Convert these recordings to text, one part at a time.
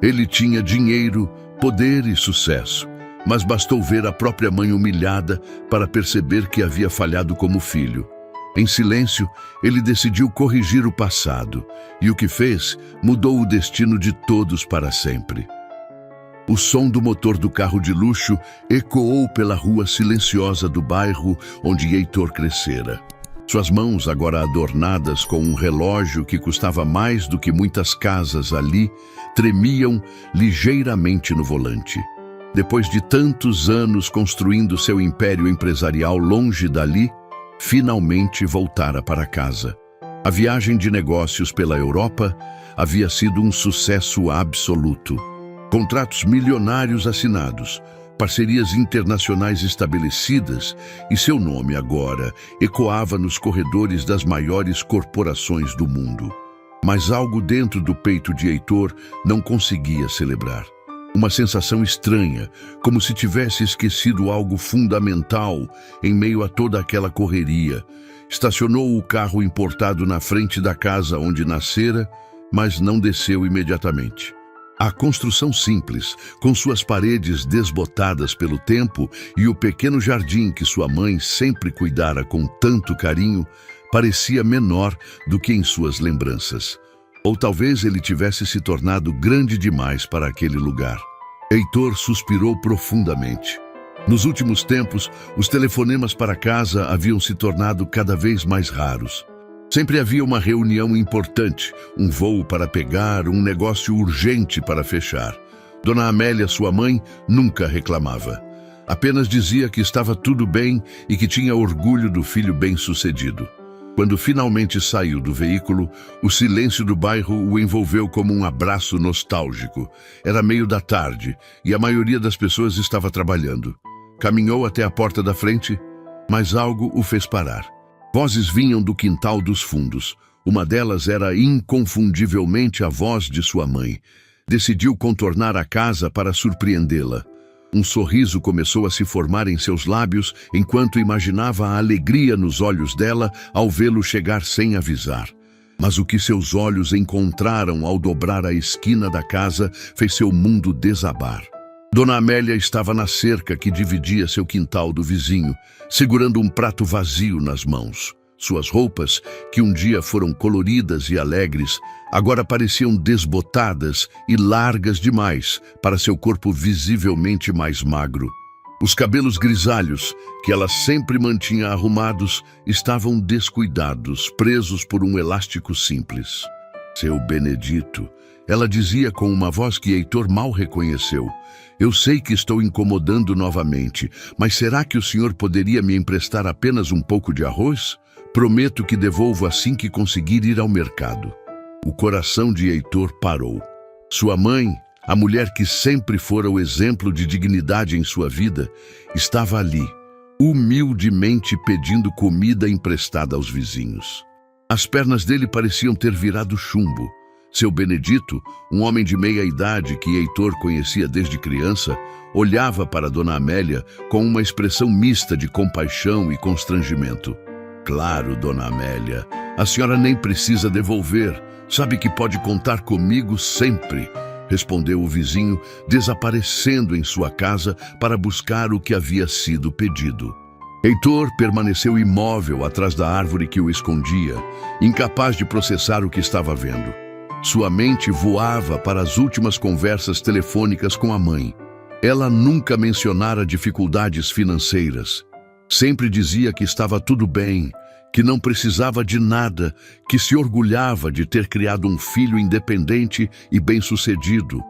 Ele tinha dinheiro, poder e sucesso, mas bastou ver a própria mãe humilhada para perceber que havia falhado como filho. Em silêncio, ele decidiu corrigir o passado, e o que fez mudou o destino de todos para sempre. O som do motor do carro de luxo ecoou pela rua silenciosa do bairro onde Heitor crescera. Suas mãos, agora adornadas com um relógio que custava mais do que muitas casas ali, tremiam ligeiramente no volante. Depois de tantos anos construindo seu império empresarial longe dali, finalmente voltara para casa. A viagem de negócios pela Europa havia sido um sucesso absoluto. Contratos milionários assinados, parcerias internacionais estabelecidas e seu nome agora ecoava nos corredores das maiores corporações do mundo. Mas algo dentro do peito de Heitor não conseguia celebrar. Uma sensação estranha, como se tivesse esquecido algo fundamental em meio a toda aquela correria. Estacionou o carro importado na frente da casa onde nascera, mas não desceu imediatamente. A construção simples, com suas paredes desbotadas pelo tempo e o pequeno jardim que sua mãe sempre cuidara com tanto carinho, parecia menor do que em suas lembranças. Ou talvez ele tivesse se tornado grande demais para aquele lugar. Heitor suspirou profundamente. Nos últimos tempos, os telefonemas para casa haviam se tornado cada vez mais raros. Sempre havia uma reunião importante, um voo para pegar, um negócio urgente para fechar. Dona Amélia, sua mãe, nunca reclamava. Apenas dizia que estava tudo bem e que tinha orgulho do filho bem-sucedido. Quando finalmente saiu do veículo, o silêncio do bairro o envolveu como um abraço nostálgico. Era meio da tarde e a maioria das pessoas estava trabalhando. Caminhou até a porta da frente, mas algo o fez parar. Vozes vinham do quintal dos fundos. Uma delas era inconfundivelmente a voz de sua mãe. Decidiu contornar a casa para surpreendê-la. Um sorriso começou a se formar em seus lábios enquanto imaginava a alegria nos olhos dela ao vê-lo chegar sem avisar. Mas o que seus olhos encontraram ao dobrar a esquina da casa fez seu mundo desabar. Dona Amélia estava na cerca que dividia seu quintal do vizinho, segurando um prato vazio nas mãos. Suas roupas, que um dia foram coloridas e alegres, agora pareciam desbotadas e largas demais para seu corpo visivelmente mais magro. Os cabelos grisalhos, que ela sempre mantinha arrumados, estavam descuidados, presos por um elástico simples. Seu Benedito, ela dizia com uma voz que Heitor mal reconheceu. Eu sei que estou incomodando novamente, mas será que o senhor poderia me emprestar apenas um pouco de arroz? Prometo que devolvo assim que conseguir ir ao mercado. O coração de Heitor parou. Sua mãe, a mulher que sempre fora o exemplo de dignidade em sua vida, estava ali, humildemente pedindo comida emprestada aos vizinhos. As pernas dele pareciam ter virado chumbo. Seu Benedito, um homem de meia idade que Heitor conhecia desde criança, olhava para Dona Amélia com uma expressão mista de compaixão e constrangimento. Claro, Dona Amélia, a senhora nem precisa devolver. Sabe que pode contar comigo sempre, respondeu o vizinho, desaparecendo em sua casa para buscar o que havia sido pedido. Heitor permaneceu imóvel atrás da árvore que o escondia, incapaz de processar o que estava vendo. Sua mente voava para as últimas conversas telefônicas com a mãe. Ela nunca mencionara dificuldades financeiras. Sempre dizia que estava tudo bem, que não precisava de nada, que se orgulhava de ter criado um filho independente e bem-sucedido.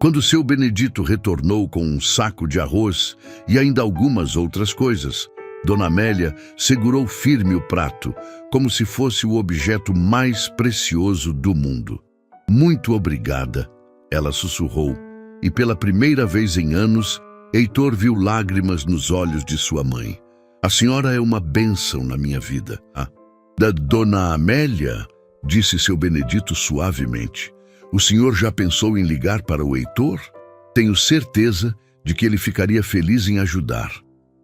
Quando seu Benedito retornou com um saco de arroz e ainda algumas outras coisas, Dona Amélia segurou firme o prato, como se fosse o objeto mais precioso do mundo. Muito obrigada, ela sussurrou, e pela primeira vez em anos, Heitor viu lágrimas nos olhos de sua mãe. A senhora é uma bênção na minha vida. Da Dona Amélia, disse seu Benedito suavemente. O senhor já pensou em ligar para o Heitor? Tenho certeza de que ele ficaria feliz em ajudar.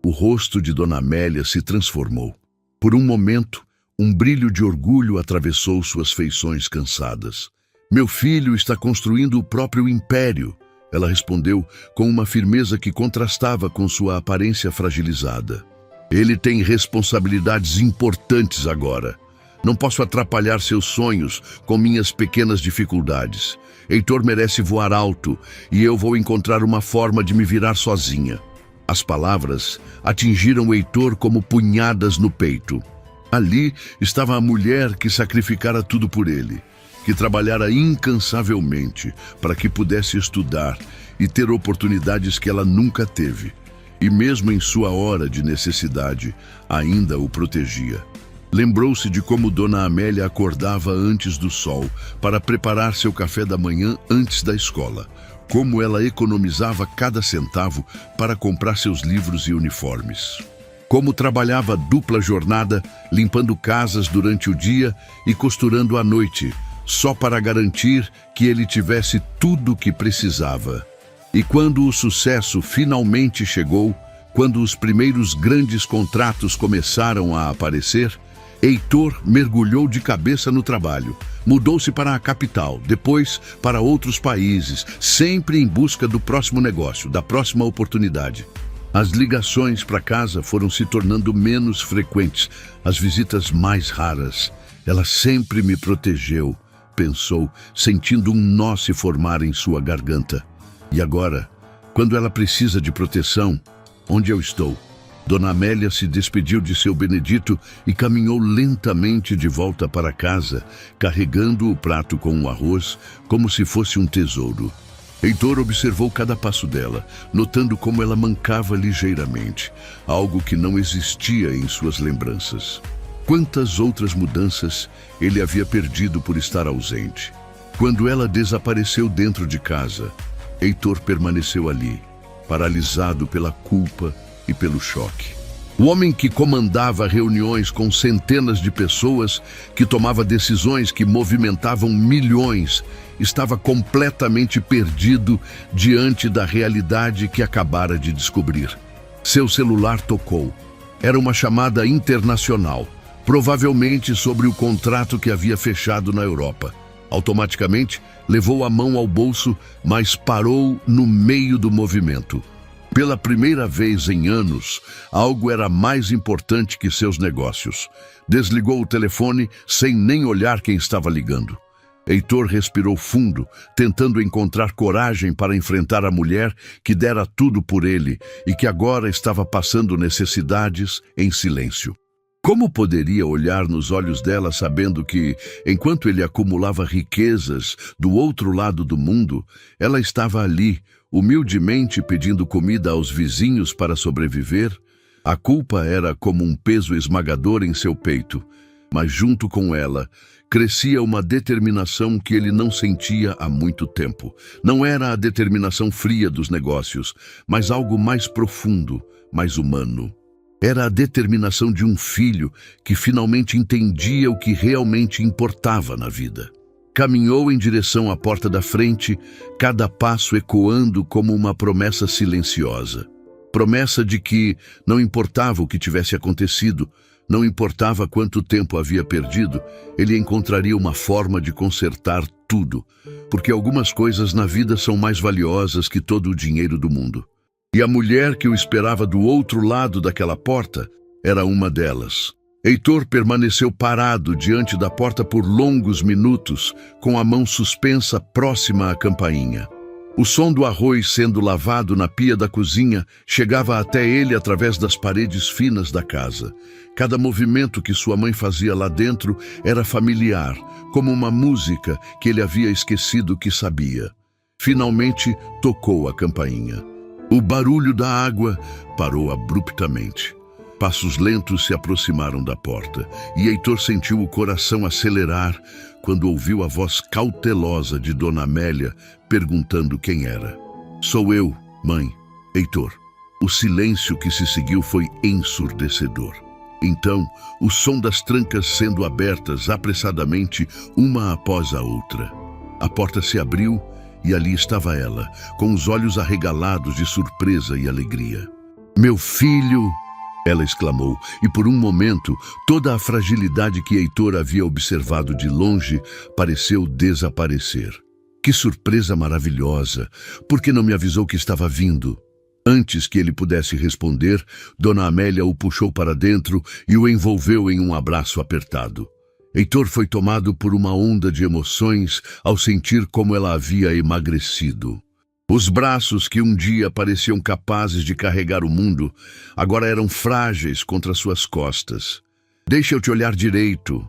O rosto de Dona Amélia se transformou. Por um momento, um brilho de orgulho atravessou suas feições cansadas. Meu filho está construindo o próprio império, ela respondeu com uma firmeza que contrastava com sua aparência fragilizada. Ele tem responsabilidades importantes agora. Não posso atrapalhar seus sonhos com minhas pequenas dificuldades. Heitor merece voar alto e eu vou encontrar uma forma de me virar sozinha. As palavras atingiram Heitor como punhadas no peito. Ali estava a mulher que sacrificara tudo por ele, que trabalhara incansavelmente para que pudesse estudar e ter oportunidades que ela nunca teve. E mesmo em sua hora de necessidade, ainda o protegia. Lembrou-se de como Dona Amélia acordava antes do sol para preparar seu café da manhã antes da escola, como ela economizava cada centavo para comprar seus livros e uniformes. Como trabalhava dupla jornada, limpando casas durante o dia e costurando à noite, só para garantir que ele tivesse tudo o que precisava. E quando o sucesso finalmente chegou, quando os primeiros grandes contratos começaram a aparecer, Heitor mergulhou de cabeça no trabalho. Mudou-se para a capital, depois para outros países, sempre em busca do próximo negócio, da próxima oportunidade. As ligações para casa foram se tornando menos frequentes, as visitas mais raras. Ela sempre me protegeu, pensou, sentindo um nó se formar em sua garganta. E agora, quando ela precisa de proteção, onde eu estou? Dona Amélia se despediu de seu Benedito e caminhou lentamente de volta para casa, carregando o prato com o arroz como se fosse um tesouro. Heitor observou cada passo dela, notando como ela mancava ligeiramente, algo que não existia em suas lembranças. Quantas outras mudanças ele havia perdido por estar ausente. Quando ela desapareceu dentro de casa, Heitor permaneceu ali, paralisado pela culpa e pelo choque. O homem que comandava reuniões com centenas de pessoas, que tomava decisões que movimentavam milhões, estava completamente perdido diante da realidade que acabara de descobrir. Seu celular tocou. Era uma chamada internacional, provavelmente sobre o contrato que havia fechado na Europa. Automaticamente, levou a mão ao bolso, mas parou no meio do movimento. Pela primeira vez em anos, algo era mais importante que seus negócios. Desligou o telefone sem nem olhar quem estava ligando. Heitor respirou fundo, tentando encontrar coragem para enfrentar a mulher que dera tudo por ele e que agora estava passando necessidades em silêncio. Como poderia olhar nos olhos dela sabendo que, enquanto ele acumulava riquezas do outro lado do mundo, ela estava ali, humildemente pedindo comida aos vizinhos para sobreviver? A culpa era como um peso esmagador em seu peito, mas junto com ela crescia uma determinação que ele não sentia há muito tempo. Não era a determinação fria dos negócios, mas algo mais profundo, mais humano. Era a determinação de um filho que finalmente entendia o que realmente importava na vida. Caminhou em direção à porta da frente, cada passo ecoando como uma promessa silenciosa. Promessa de que não importava o que tivesse acontecido, não importava quanto tempo havia perdido, ele encontraria uma forma de consertar tudo, porque algumas coisas na vida são mais valiosas que todo o dinheiro do mundo. E a mulher que o esperava do outro lado daquela porta era uma delas. Heitor permaneceu parado diante da porta por longos minutos, com a mão suspensa próxima à campainha. O som do arroz sendo lavado na pia da cozinha chegava até ele através das paredes finas da casa. Cada movimento que sua mãe fazia lá dentro era familiar, como uma música que ele havia esquecido que sabia. Finalmente tocou a campainha. O barulho da água parou abruptamente. Passos lentos se aproximaram da porta e Heitor sentiu o coração acelerar quando ouviu a voz cautelosa de Dona Amélia perguntando quem era. "Sou eu, mãe, Heitor." O silêncio que se seguiu foi ensurdecedor. Então, o som das trancas sendo abertas apressadamente, uma após a outra. A porta se abriu e ali estava ela, com os olhos arregalados de surpresa e alegria. "Meu filho!" ela exclamou, e por um momento, toda a fragilidade que Heitor havia observado de longe pareceu desaparecer. Que surpresa maravilhosa! Por que não me avisou que estava vindo? Antes que ele pudesse responder, Dona Amélia o puxou para dentro e o envolveu em um abraço apertado. Heitor foi tomado por uma onda de emoções ao sentir como ela havia emagrecido. Os braços que um dia pareciam capazes de carregar o mundo, agora eram frágeis contra suas costas. "Deixa eu te olhar direito",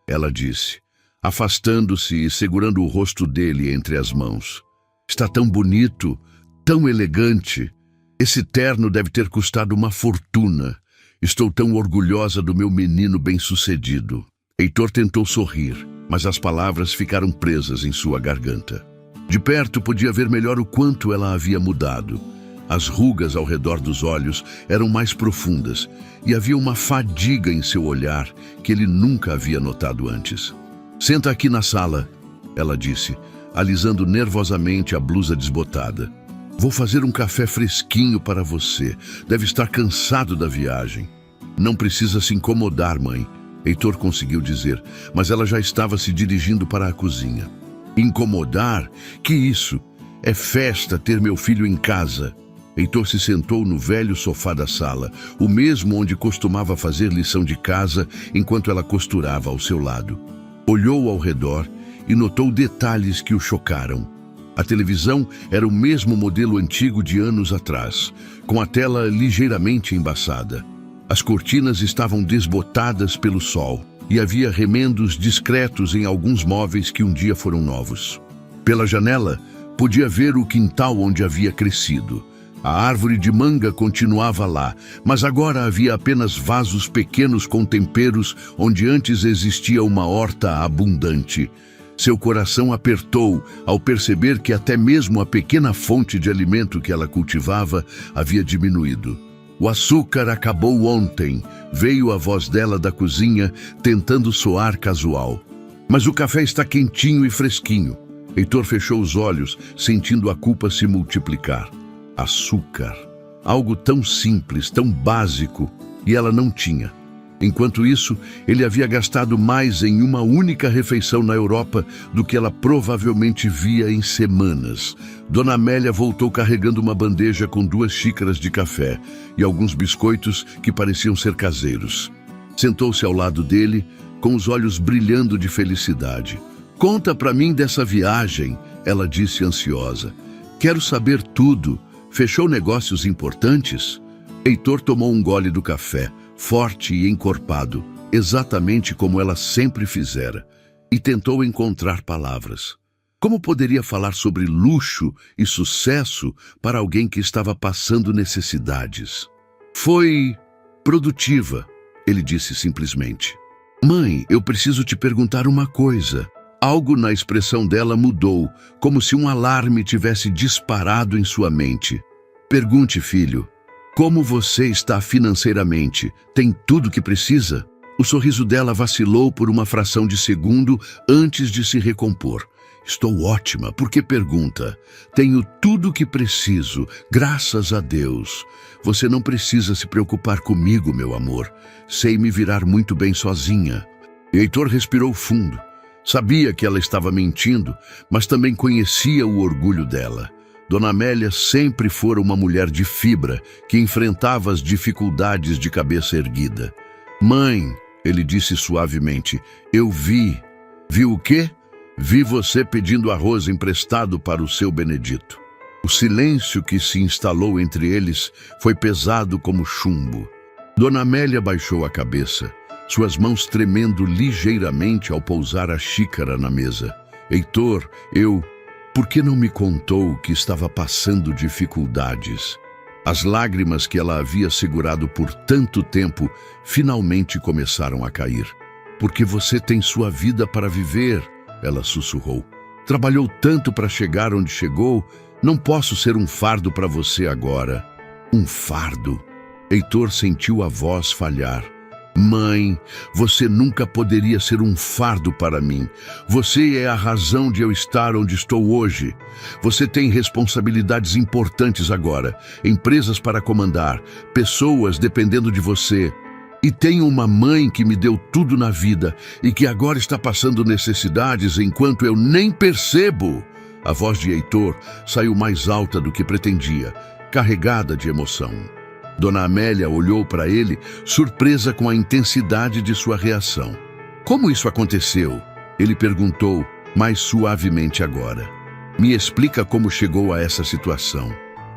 ela disse, afastando-se e segurando o rosto dele entre as mãos. "Está tão bonito, tão elegante. Esse terno deve ter custado uma fortuna. Estou tão orgulhosa do meu menino bem-sucedido." Heitor tentou sorrir, mas as palavras ficaram presas em sua garganta. De perto podia ver melhor o quanto ela havia mudado. As rugas ao redor dos olhos eram mais profundas e havia uma fadiga em seu olhar que ele nunca havia notado antes. "Senta aqui na sala", ela disse, alisando nervosamente a blusa desbotada. "Vou fazer um café fresquinho para você. Deve estar cansado da viagem." "Não precisa se incomodar, mãe", Heitor conseguiu dizer, mas ela já estava se dirigindo para a cozinha. "Incomodar? Que isso? É festa ter meu filho em casa." Heitor se sentou no velho sofá da sala, o mesmo onde costumava fazer lição de casa enquanto ela costurava ao seu lado. Olhou ao redor e notou detalhes que o chocaram. A televisão era o mesmo modelo antigo de anos atrás, com a tela ligeiramente embaçada. As cortinas estavam desbotadas pelo sol e havia remendos discretos em alguns móveis que um dia foram novos. Pela janela, podia ver o quintal onde havia crescido. A árvore de manga continuava lá, mas agora havia apenas vasos pequenos com temperos onde antes existia uma horta abundante. Seu coração apertou ao perceber que até mesmo a pequena fonte de alimento que ela cultivava havia diminuído. "O açúcar acabou ontem", veio a voz dela da cozinha, tentando soar casual. "Mas o café está quentinho e fresquinho." Heitor fechou os olhos, sentindo a culpa se multiplicar. Açúcar. Algo tão simples, tão básico, e ela não tinha. Enquanto isso, ele havia gastado mais em uma única refeição na Europa do que ela provavelmente via em semanas. Dona Amélia voltou carregando uma bandeja com 2 xícaras de café e alguns biscoitos que pareciam ser caseiros. Sentou-se ao lado dele, com os olhos brilhando de felicidade. "Conta para mim dessa viagem", ela disse ansiosa. "Quero saber tudo. Fechou negócios importantes?" Heitor tomou um gole do café, forte e encorpado, exatamente como ela sempre fizera, e tentou encontrar palavras. Como poderia falar sobre luxo e sucesso para alguém que estava passando necessidades? "Foi produtiva", ele disse simplesmente. "Mãe, eu preciso te perguntar uma coisa." Algo na expressão dela mudou, como se um alarme tivesse disparado em sua mente. "Pergunte, filho. Como você está financeiramente? Tem tudo o que precisa?" O sorriso dela vacilou por uma fração de segundo antes de se recompor. "Estou ótima. Por que pergunta?" "Tenho tudo o que preciso, graças a Deus. Você não precisa se preocupar comigo, meu amor. Sei me virar muito bem sozinha." Heitor respirou fundo. Sabia que ela estava mentindo, mas também conhecia o orgulho dela. Dona Amélia sempre fora uma mulher de fibra que enfrentava as dificuldades de cabeça erguida. "Mãe", ele disse suavemente, "eu vi." "Vi o quê?" "Vi você pedindo arroz emprestado para o seu Benedito." O silêncio que se instalou entre eles foi pesado como chumbo. Dona Amélia baixou a cabeça, suas mãos tremendo ligeiramente ao pousar a xícara na mesa. "Heitor, por que não me contou que estava passando dificuldades?" As lágrimas que ela havia segurado por tanto tempo finalmente começaram a cair. "Porque você tem sua vida para viver", ela sussurrou. "Trabalhou tanto para chegar onde chegou, não posso ser um fardo para você agora." "Um fardo?" Heitor sentiu a voz falhar. Mãe, você nunca poderia ser um fardo para mim. Você é a razão de eu estar onde estou hoje. Você tem responsabilidades importantes agora, empresas para comandar, pessoas dependendo de você. E tenho uma mãe que me deu tudo na vida e que agora está passando necessidades enquanto eu nem percebo. A voz de Heitor saiu mais alta do que pretendia, carregada de emoção. Dona Amélia olhou para ele, surpresa com a intensidade de sua reação. Como isso aconteceu? Ele perguntou, mais suavemente agora. Me explica como chegou a essa situação.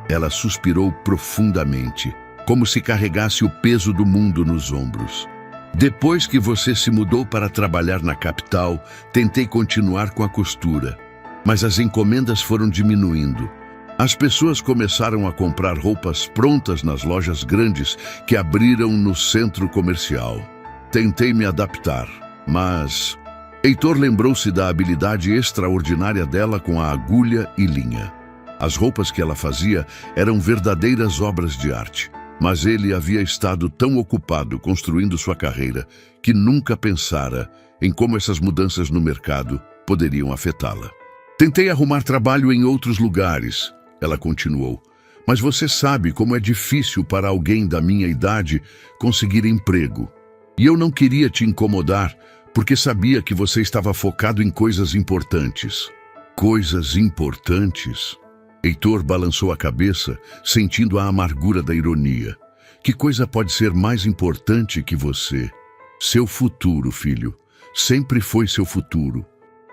Ela suspirou profundamente, como se carregasse o peso do mundo nos ombros. Depois que você se mudou para trabalhar na capital, tentei continuar com a costura, mas as encomendas foram diminuindo. As pessoas começaram a comprar roupas prontas nas lojas grandes que abriram no centro comercial. Tentei me adaptar, mas... Heitor lembrou-se da habilidade extraordinária dela com a agulha e linha. As roupas que ela fazia eram verdadeiras obras de arte, mas ele havia estado tão ocupado construindo sua carreira que nunca pensara em como essas mudanças no mercado poderiam afetá-la. Tentei arrumar trabalho em outros lugares, ela continuou, mas você sabe como é difícil para alguém da minha idade conseguir emprego. E eu não queria te incomodar, porque sabia que você estava focado em coisas importantes. Coisas importantes? Heitor balançou a cabeça, sentindo a amargura da ironia. Que coisa pode ser mais importante que você? Seu futuro, filho. Sempre foi seu futuro.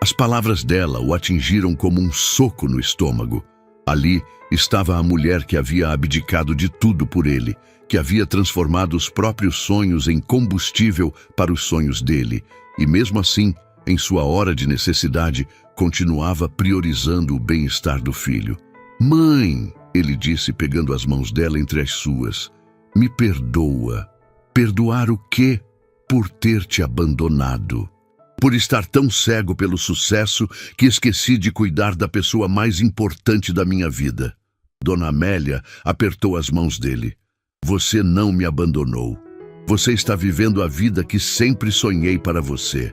As palavras dela o atingiram como um soco no estômago. Ali estava a mulher que havia abdicado de tudo por ele, que havia transformado os próprios sonhos em combustível para os sonhos dele, e mesmo assim, em sua hora de necessidade, continuava priorizando o bem-estar do filho. Mãe, ele disse pegando as mãos dela entre as suas, me perdoa. Perdoar o quê? Por ter te abandonado. Por estar tão cego pelo sucesso que esqueci de cuidar da pessoa mais importante da minha vida. Dona Amélia apertou as mãos dele. Você não me abandonou. Você está vivendo a vida que sempre sonhei para você.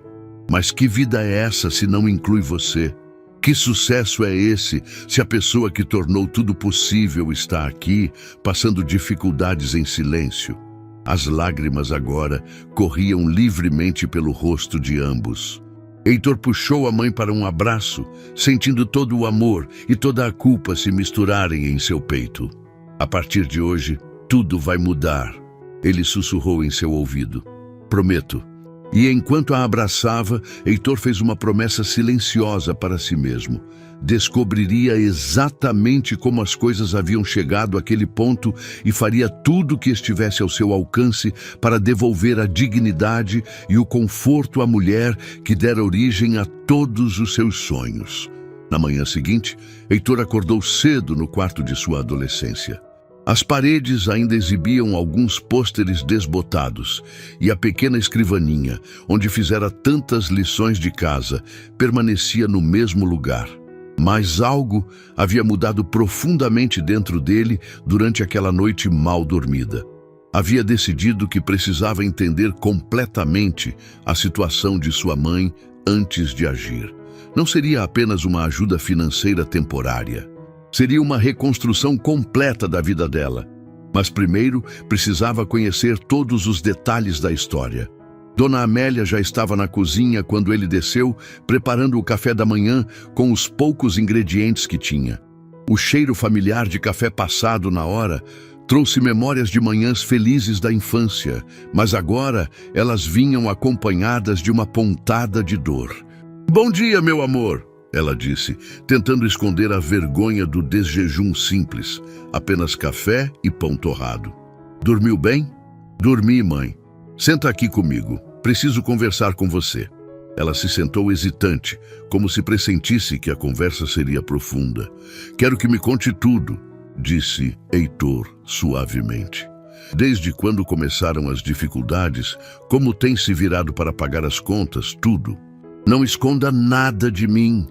Mas que vida é essa se não inclui você? Que sucesso é esse se a pessoa que tornou tudo possível está aqui, passando dificuldades em silêncio? As lágrimas agora corriam livremente pelo rosto de ambos. Heitor puxou a mãe para um abraço, sentindo todo o amor e toda a culpa se misturarem em seu peito. A partir de hoje, tudo vai mudar, ele sussurrou em seu ouvido. Prometo. E enquanto a abraçava, Heitor fez uma promessa silenciosa para si mesmo. Descobriria exatamente como as coisas haviam chegado àquele ponto e faria tudo o que estivesse ao seu alcance para devolver a dignidade e o conforto à mulher que dera origem a todos os seus sonhos. Na manhã seguinte, Heitor acordou cedo no quarto de sua adolescência. As paredes ainda exibiam alguns pôsteres desbotados e a pequena escrivaninha, onde fizera tantas lições de casa, permanecia no mesmo lugar. Mas algo havia mudado profundamente dentro dele durante aquela noite mal dormida. Havia decidido que precisava entender completamente a situação de sua mãe antes de agir. Não seria apenas uma ajuda financeira temporária. Seria uma reconstrução completa da vida dela. Mas primeiro precisava conhecer todos os detalhes da história. Dona Amélia já estava na cozinha quando ele desceu, preparando o café da manhã com os poucos ingredientes que tinha. O cheiro familiar de café passado na hora trouxe memórias de manhãs felizes da infância, mas agora elas vinham acompanhadas de uma pontada de dor. "Bom dia, meu amor!" ela disse, tentando esconder a vergonha do desjejum simples, apenas café e pão torrado. "Dormiu bem?" "Dormi, mãe. Senta aqui comigo. Preciso conversar com você." Ela se sentou hesitante, como se pressentisse que a conversa seria profunda. "Quero que me conte tudo", disse Heitor suavemente. "Desde quando começaram as dificuldades, como tem se virado para pagar as contas, tudo. Não esconda nada de mim."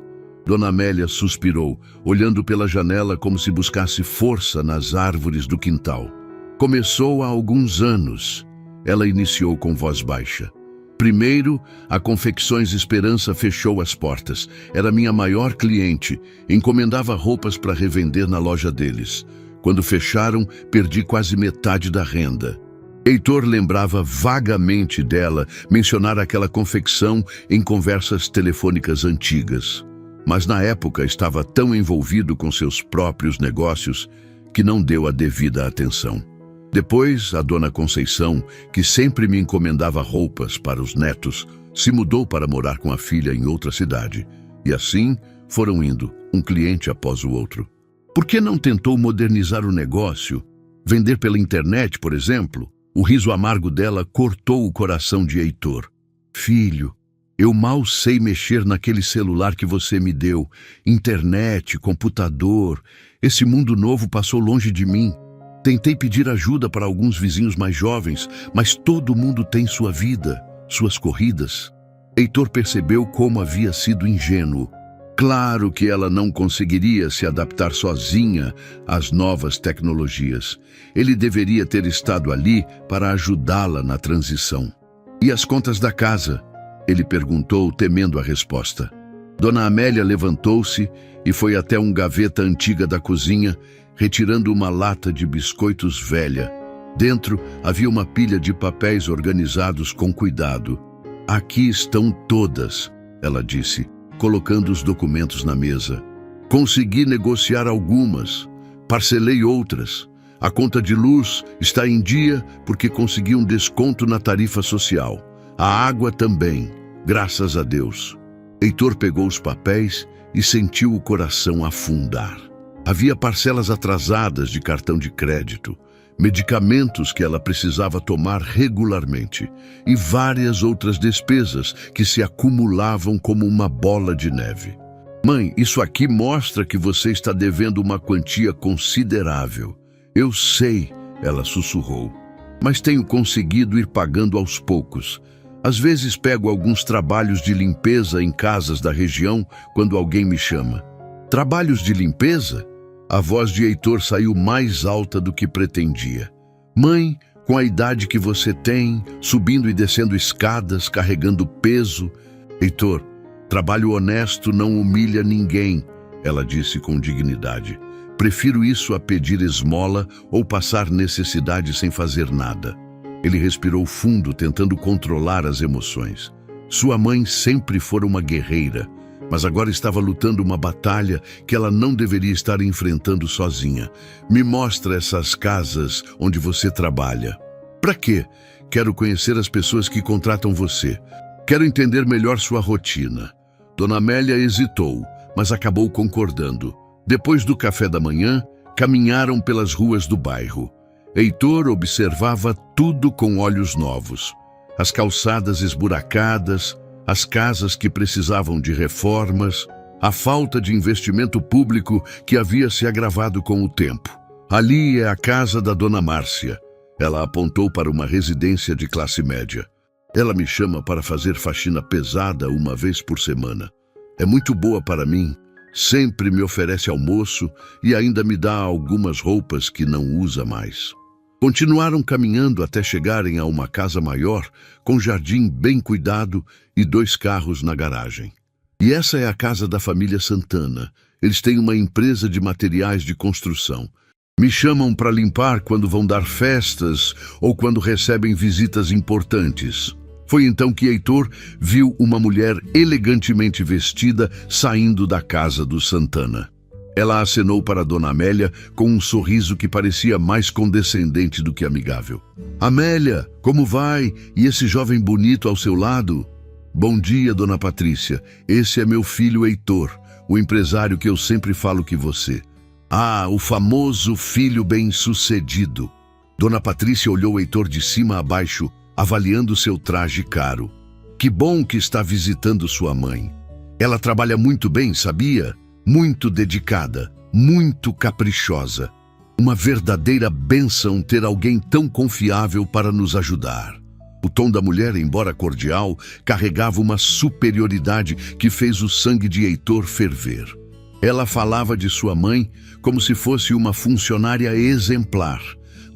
Dona Amélia suspirou, olhando pela janela como se buscasse força nas árvores do quintal. "Começou há alguns anos." ela iniciou com voz baixa. Primeiro, a Confecções Esperança fechou as portas. Era minha maior cliente. Encomendava roupas para revender na loja deles. Quando fecharam, perdi quase metade da renda. Heitor lembrava vagamente dela mencionar aquela confecção em conversas telefônicas antigas. Mas na época estava tão envolvido com seus próprios negócios que não deu a devida atenção. Depois, a dona Conceição, que sempre me encomendava roupas para os netos, se mudou para morar com a filha em outra cidade. E assim foram indo, um cliente após o outro. Por que não tentou modernizar o negócio? Vender pela internet, por exemplo? O riso amargo dela cortou o coração de Heitor. Filho, eu mal sei mexer naquele celular que você me deu. Internet, computador, esse mundo novo passou longe de mim. Tentei pedir ajuda para alguns vizinhos mais jovens, mas todo mundo tem sua vida, suas corridas. Heitor percebeu como havia sido ingênuo. Claro que ela não conseguiria se adaptar sozinha às novas tecnologias. Ele deveria ter estado ali para ajudá-la na transição. E as contas da casa? Ele perguntou, temendo a resposta. Dona Amélia levantou-se e foi até uma gaveta antiga da cozinha, retirando uma lata de biscoitos velha. Dentro havia uma pilha de papéis organizados com cuidado. Aqui estão todas, ela disse, colocando os documentos na mesa. Consegui negociar algumas, parcelei outras. A conta de luz está em dia porque consegui um desconto na tarifa social. A água também, graças a Deus. Heitor pegou os papéis e sentiu o coração afundar. Havia parcelas atrasadas de cartão de crédito, medicamentos que ela precisava tomar regularmente e várias outras despesas que se acumulavam como uma bola de neve. Mãe, isso aqui mostra que você está devendo uma quantia considerável. Eu sei, ela sussurrou, mas tenho conseguido ir pagando aos poucos. Às vezes pego alguns trabalhos de limpeza em casas da região quando alguém me chama. Trabalhos de limpeza? A voz de Heitor saiu mais alta do que pretendia. Mãe, com a idade que você tem, subindo e descendo escadas, carregando peso. Heitor, trabalho honesto não humilha ninguém, ela disse com dignidade. Prefiro isso a pedir esmola ou passar necessidade sem fazer nada. Ele respirou fundo, tentando controlar as emoções. Sua mãe sempre fora uma guerreira, mas agora estava lutando uma batalha que ela não deveria estar enfrentando sozinha. Me mostra essas casas onde você trabalha. Para quê? Quero conhecer as pessoas que contratam você. Quero entender melhor sua rotina. Dona Amélia hesitou, mas acabou concordando. Depois do café da manhã, caminharam pelas ruas do bairro. Heitor observava tudo com olhos novos. As calçadas esburacadas, as casas que precisavam de reformas, a falta de investimento público que havia se agravado com o tempo. Ali é a casa da Dona Márcia. Ela apontou para uma residência de classe média. Ela me chama para fazer faxina pesada uma vez por semana. É muito boa para mim, sempre me oferece almoço e ainda me dá algumas roupas que não usa mais. Continuaram caminhando até chegarem a uma casa maior, com jardim bem cuidado e 2 carros na garagem. E essa é a casa da família Santana. Eles têm uma empresa de materiais de construção. Me chamam para limpar quando vão dar festas ou quando recebem visitas importantes. Foi então que Heitor viu uma mulher elegantemente vestida saindo da casa do Santana. Ela acenou para Dona Amélia com um sorriso que parecia mais condescendente do que amigável. Amélia, como vai? E esse jovem bonito ao seu lado? Bom dia, Dona Patrícia. Esse é meu filho Heitor, o empresário que eu sempre falo que você. Ah, o famoso filho bem-sucedido. Dona Patrícia olhou Heitor de cima a baixo, avaliando seu traje caro. Que bom que está visitando sua mãe. Ela trabalha muito bem, sabia? Muito dedicada, muito caprichosa. Uma verdadeira bênção ter alguém tão confiável para nos ajudar. O tom da mulher, embora cordial, carregava uma superioridade que fez o sangue de Heitor ferver. Ela falava de sua mãe como se fosse uma funcionária exemplar.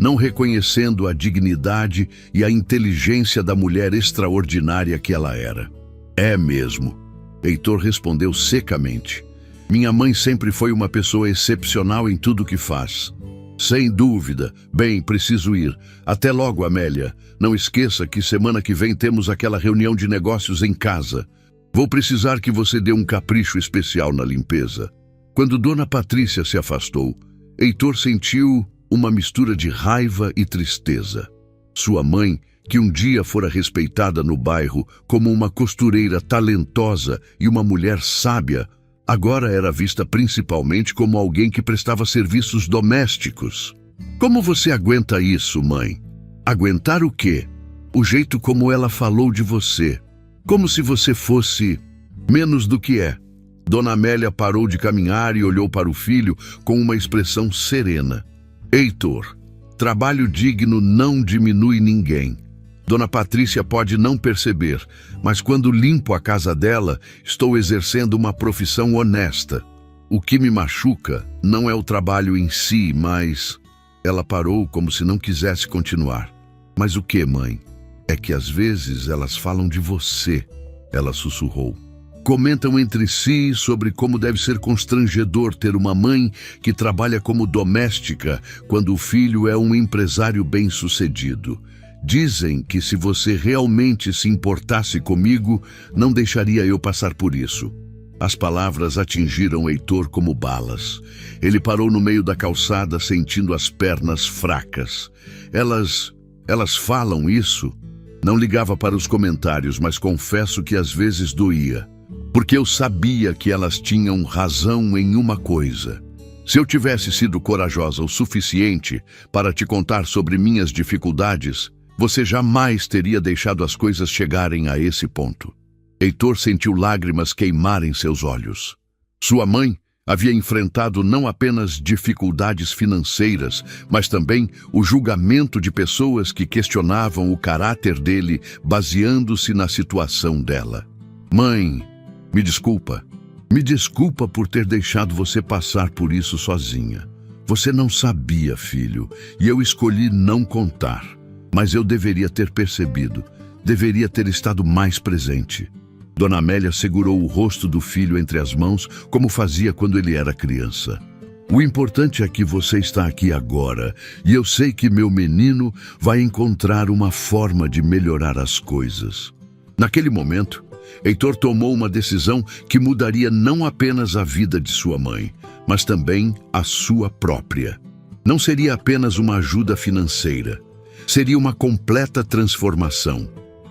não reconhecendo a dignidade e a inteligência da mulher extraordinária que ela era. É mesmo, Heitor respondeu secamente. Minha mãe sempre foi uma pessoa excepcional em tudo que faz. Sem dúvida. Bem, preciso ir. Até logo, Amélia. Não esqueça que semana que vem temos aquela reunião de negócios em casa. Vou precisar que você dê um capricho especial na limpeza. Quando Dona Patrícia se afastou, Heitor sentiu uma mistura de raiva e tristeza. Sua mãe, que um dia fora respeitada no bairro como uma costureira talentosa e uma mulher sábia, agora era vista principalmente como alguém que prestava serviços domésticos. Como você aguenta isso, mãe? Aguentar o quê? O jeito como ela falou de você. Como se você fosse menos do que é. Dona Amélia parou de caminhar e olhou para o filho com uma expressão serena. Heitor, trabalho digno não diminui ninguém. Dona Patrícia pode não perceber, mas quando limpo a casa dela, estou exercendo uma profissão honesta. O que me machuca não é o trabalho em si, mas... Ela parou como se não quisesse continuar. Mas o que, mãe? É que às vezes elas falam de você, ela sussurrou. Comentam entre si sobre como deve ser constrangedor ter uma mãe que trabalha como doméstica quando o filho é um empresário bem-sucedido. Dizem que se você realmente se importasse comigo, não deixaria eu passar por isso. As palavras atingiram Heitor como balas. Ele parou no meio da calçada, sentindo as pernas fracas. Elas falam isso? Não ligava para os comentários, mas confesso que às vezes doía. Porque eu sabia que elas tinham razão em uma coisa. Se eu tivesse sido corajosa o suficiente para te contar sobre minhas dificuldades, você jamais teria deixado as coisas chegarem a esse ponto. Heitor sentiu lágrimas queimarem seus olhos. Sua mãe havia enfrentado não apenas dificuldades financeiras, mas também o julgamento de pessoas que questionavam o caráter dele baseando-se na situação dela. Mãe, me desculpa. Me desculpa por ter deixado você passar por isso sozinha. Você não sabia, filho, e eu escolhi não contar. Mas eu deveria ter percebido, deveria ter estado mais presente. Dona Amélia segurou o rosto do filho entre as mãos, como fazia quando ele era criança. O importante é que você está aqui agora, e eu sei que meu menino vai encontrar uma forma de melhorar as coisas. Naquele momento, Heitor tomou uma decisão que mudaria não apenas a vida de sua mãe, mas também a sua própria. Não seria apenas uma ajuda financeira. Seria uma completa transformação.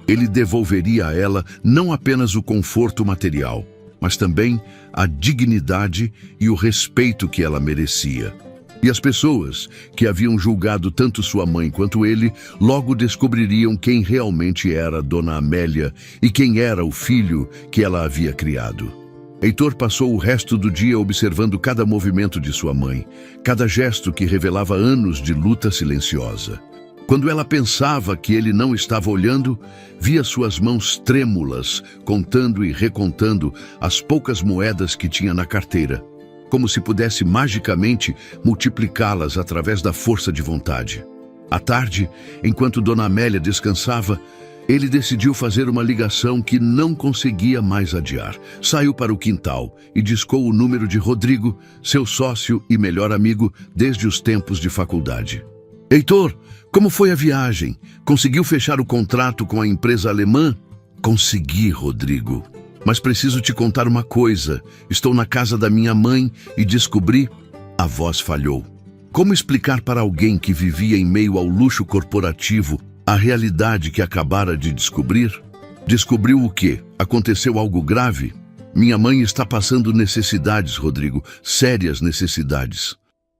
Ele devolveria a ela não apenas o conforto material, mas também a dignidade e o respeito que ela merecia. E as pessoas que haviam julgado tanto sua mãe quanto ele, logo descobririam quem realmente era Dona Amélia e quem era o filho que ela havia criado. Heitor passou o resto do dia observando cada movimento de sua mãe, cada gesto que revelava anos de luta silenciosa. Quando ela pensava que ele não estava olhando, via suas mãos trêmulas, contando e recontando as poucas moedas que tinha na carteira, como se pudesse magicamente multiplicá-las através da força de vontade. À tarde, enquanto Dona Amélia descansava, ele decidiu fazer uma ligação que não conseguia mais adiar. Saiu para o quintal e discou o número de Rodrigo, seu sócio e melhor amigo desde os tempos de faculdade. Heitor, como foi a viagem? Conseguiu fechar o contrato com a empresa alemã? Consegui, Rodrigo. Mas preciso te contar uma coisa. Estou na casa da minha mãe e descobri... A voz falhou. Como explicar para alguém que vivia em meio ao luxo corporativo a realidade que acabara de descobrir? Descobriu o quê? Aconteceu algo grave? Minha mãe está passando necessidades, Rodrigo. Sérias necessidades.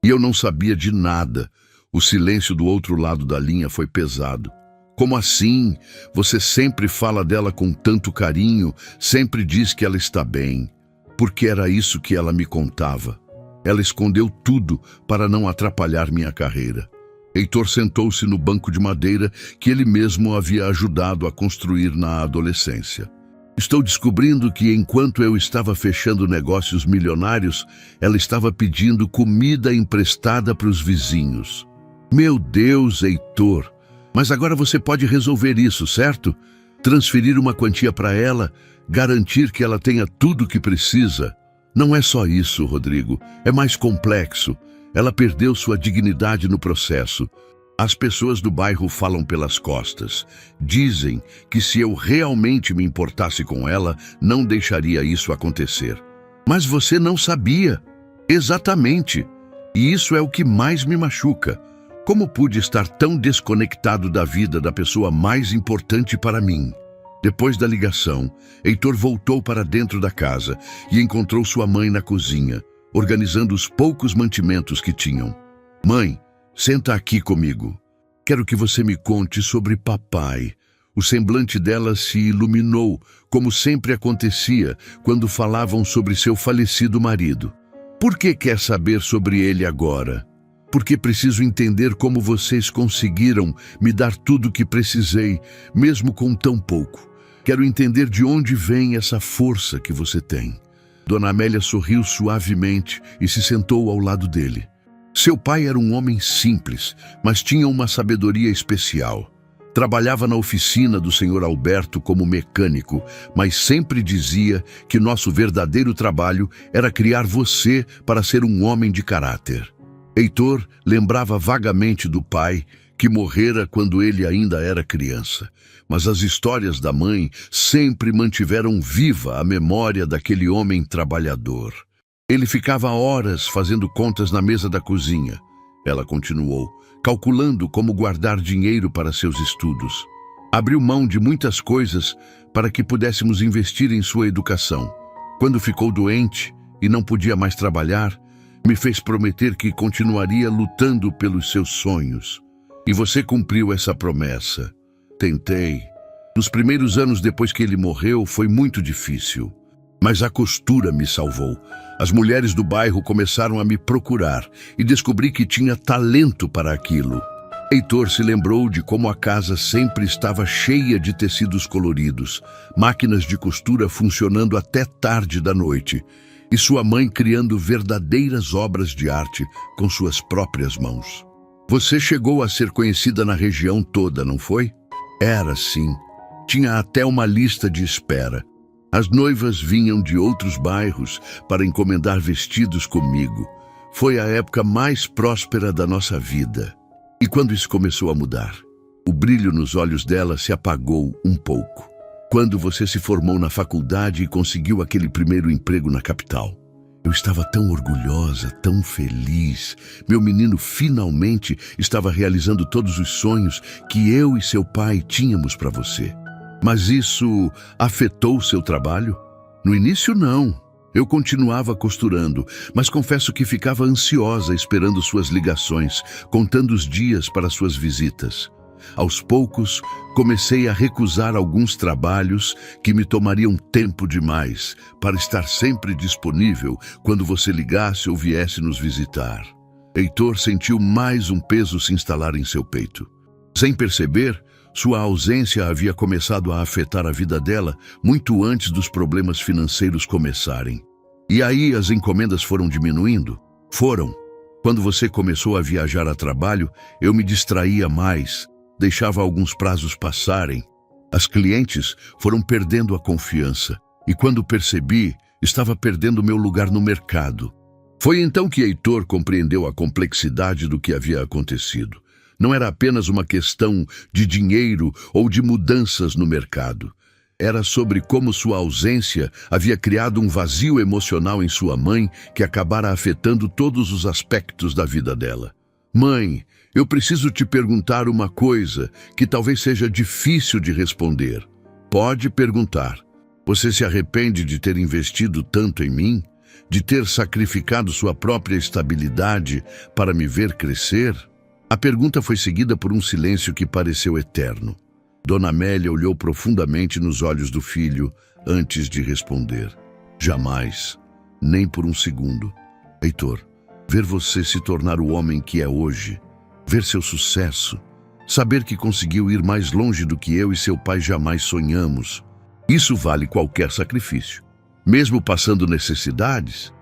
E eu não sabia de nada. O silêncio do outro lado da linha foi pesado. Como assim? Você sempre fala dela com tanto carinho, sempre diz que ela está bem. Porque era isso que ela me contava. Ela escondeu tudo para não atrapalhar minha carreira. Heitor sentou-se no banco de madeira que ele mesmo havia ajudado a construir na adolescência. Estou descobrindo que enquanto eu estava fechando negócios milionários, ela estava pedindo comida emprestada para os vizinhos. Meu Deus, Heitor! Mas agora você pode resolver isso, certo? Transferir uma quantia para ela, garantir que ela tenha tudo o que precisa. Não é só isso, Rodrigo. É mais complexo. Ela perdeu sua dignidade no processo. As pessoas do bairro falam pelas costas. Dizem que se eu realmente me importasse com ela, não deixaria isso acontecer. Mas você não sabia. Exatamente. E isso é o que mais me machuca. Como pude estar tão desconectado da vida da pessoa mais importante para mim? Depois da ligação, Heitor voltou para dentro da casa e encontrou sua mãe na cozinha, organizando os poucos mantimentos que tinham. Mãe, senta aqui comigo. Quero que você me conte sobre papai. O semblante dela se iluminou, como sempre acontecia quando falavam sobre seu falecido marido. Por que quer saber sobre ele agora? Porque preciso entender como vocês conseguiram me dar tudo o que precisei, mesmo com tão pouco. Quero entender de onde vem essa força que você tem. Dona Amélia sorriu suavemente e se sentou ao lado dele. Seu pai era um homem simples, mas tinha uma sabedoria especial. Trabalhava na oficina do Sr. Alberto como mecânico, mas sempre dizia que nosso verdadeiro trabalho era criar você para ser um homem de caráter. Heitor lembrava vagamente do pai, que morrera quando ele ainda era criança. Mas as histórias da mãe sempre mantiveram viva a memória daquele homem trabalhador. Ele ficava horas fazendo contas na mesa da cozinha. Ela continuou, calculando como guardar dinheiro para seus estudos. Abriu mão de muitas coisas para que pudéssemos investir em sua educação. Quando ficou doente e não podia mais trabalhar, me fez prometer que continuaria lutando pelos seus sonhos. E você cumpriu essa promessa. Tentei. Nos primeiros anos depois que ele morreu, foi muito difícil. Mas a costura me salvou. As mulheres do bairro começaram a me procurar e descobri que tinha talento para aquilo. Heitor se lembrou de como a casa sempre estava cheia de tecidos coloridos, máquinas de costura funcionando até tarde da noite, e sua mãe criando verdadeiras obras de arte com suas próprias mãos. Você chegou a ser conhecida na região toda, não foi? Era sim. Tinha até uma lista de espera. As noivas vinham de outros bairros para encomendar vestidos comigo. Foi a época mais próspera da nossa vida. E quando isso começou a mudar, o brilho nos olhos dela se apagou um pouco. Quando você se formou na faculdade e conseguiu aquele primeiro emprego na capital. Eu estava tão orgulhosa, tão feliz. Meu menino finalmente estava realizando todos os sonhos que eu e seu pai tínhamos para você. Mas isso afetou seu trabalho? No início, não. Eu continuava costurando, mas confesso que ficava ansiosa esperando suas ligações, contando os dias para suas visitas. Aos poucos, comecei a recusar alguns trabalhos que me tomariam tempo demais para estar sempre disponível quando você ligasse ou viesse nos visitar. Heitor sentiu mais um peso se instalar em seu peito. Sem perceber, sua ausência havia começado a afetar a vida dela muito antes dos problemas financeiros começarem. E aí as encomendas foram diminuindo? Foram. Quando você começou a viajar a trabalho, eu me distraía mais, deixava alguns prazos passarem. As clientes foram perdendo a confiança e quando percebi, estava perdendo meu lugar no mercado. Foi então que Heitor compreendeu a complexidade do que havia acontecido. Não era apenas uma questão de dinheiro ou de mudanças no mercado. Era sobre como sua ausência havia criado um vazio emocional em sua mãe que acabara afetando todos os aspectos da vida dela. Mãe, eu preciso te perguntar uma coisa que talvez seja difícil de responder. Pode perguntar. Você se arrepende de ter investido tanto em mim? De ter sacrificado sua própria estabilidade para me ver crescer? A pergunta foi seguida por um silêncio que pareceu eterno. Dona Amélia olhou profundamente nos olhos do filho antes de responder. Jamais, nem por um segundo. Heitor, ver você se tornar o homem que é hoje, ver seu sucesso, saber que conseguiu ir mais longe do que eu e seu pai jamais sonhamos, isso vale qualquer sacrifício. Mesmo passando necessidades,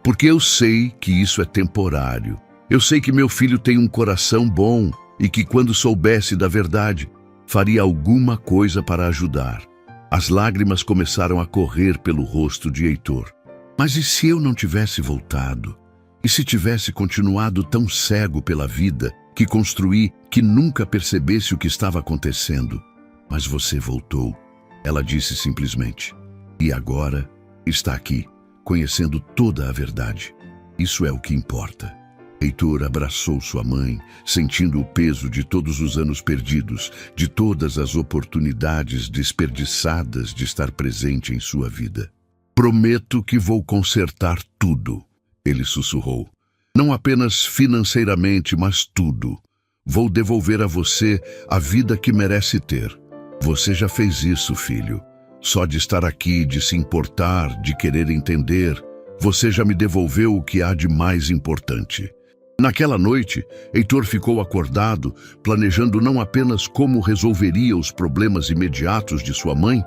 porque eu sei que isso é temporário. Eu sei que meu filho tem um coração bom e que, quando soubesse da verdade, faria alguma coisa para ajudar. As lágrimas começaram a correr pelo rosto de Heitor. Mas e se eu não tivesse voltado? E se tivesse continuado tão cego pela vida que construí que nunca percebesse o que estava acontecendo? Mas você voltou, ela disse simplesmente. E agora está aqui, conhecendo toda a verdade. Isso é o que importa. Heitor abraçou sua mãe, sentindo o peso de todos os anos perdidos, de todas as oportunidades desperdiçadas de estar presente em sua vida. Prometo que vou consertar tudo, ele sussurrou. Não apenas financeiramente, mas tudo. Vou devolver a você a vida que merece ter. Você já fez isso, filho. Só de estar aqui, de se importar, de querer entender, você já me devolveu o que há de mais importante. Naquela noite, Heitor ficou acordado, planejando não apenas como resolveria os problemas imediatos de sua mãe,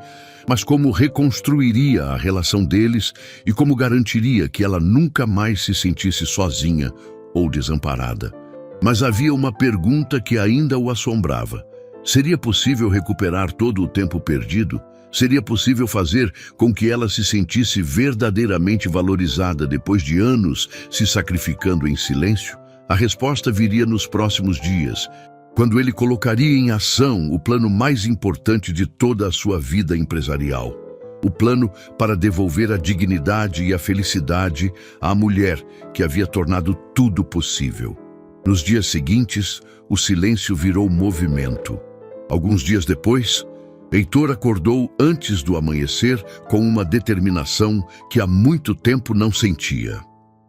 mas como reconstruiria a relação deles e como garantiria que ela nunca mais se sentisse sozinha ou desamparada. Mas havia uma pergunta que ainda o assombrava. Seria possível recuperar todo o tempo perdido? Seria possível fazer com que ela se sentisse verdadeiramente valorizada depois de anos se sacrificando em silêncio? A resposta viria nos próximos dias, quando ele colocaria em ação o plano mais importante de toda a sua vida empresarial. O plano para devolver a dignidade e a felicidade à mulher que havia tornado tudo possível. Nos dias seguintes, o silêncio virou movimento. Alguns dias depois, Heitor acordou antes do amanhecer com uma determinação que há muito tempo não sentia.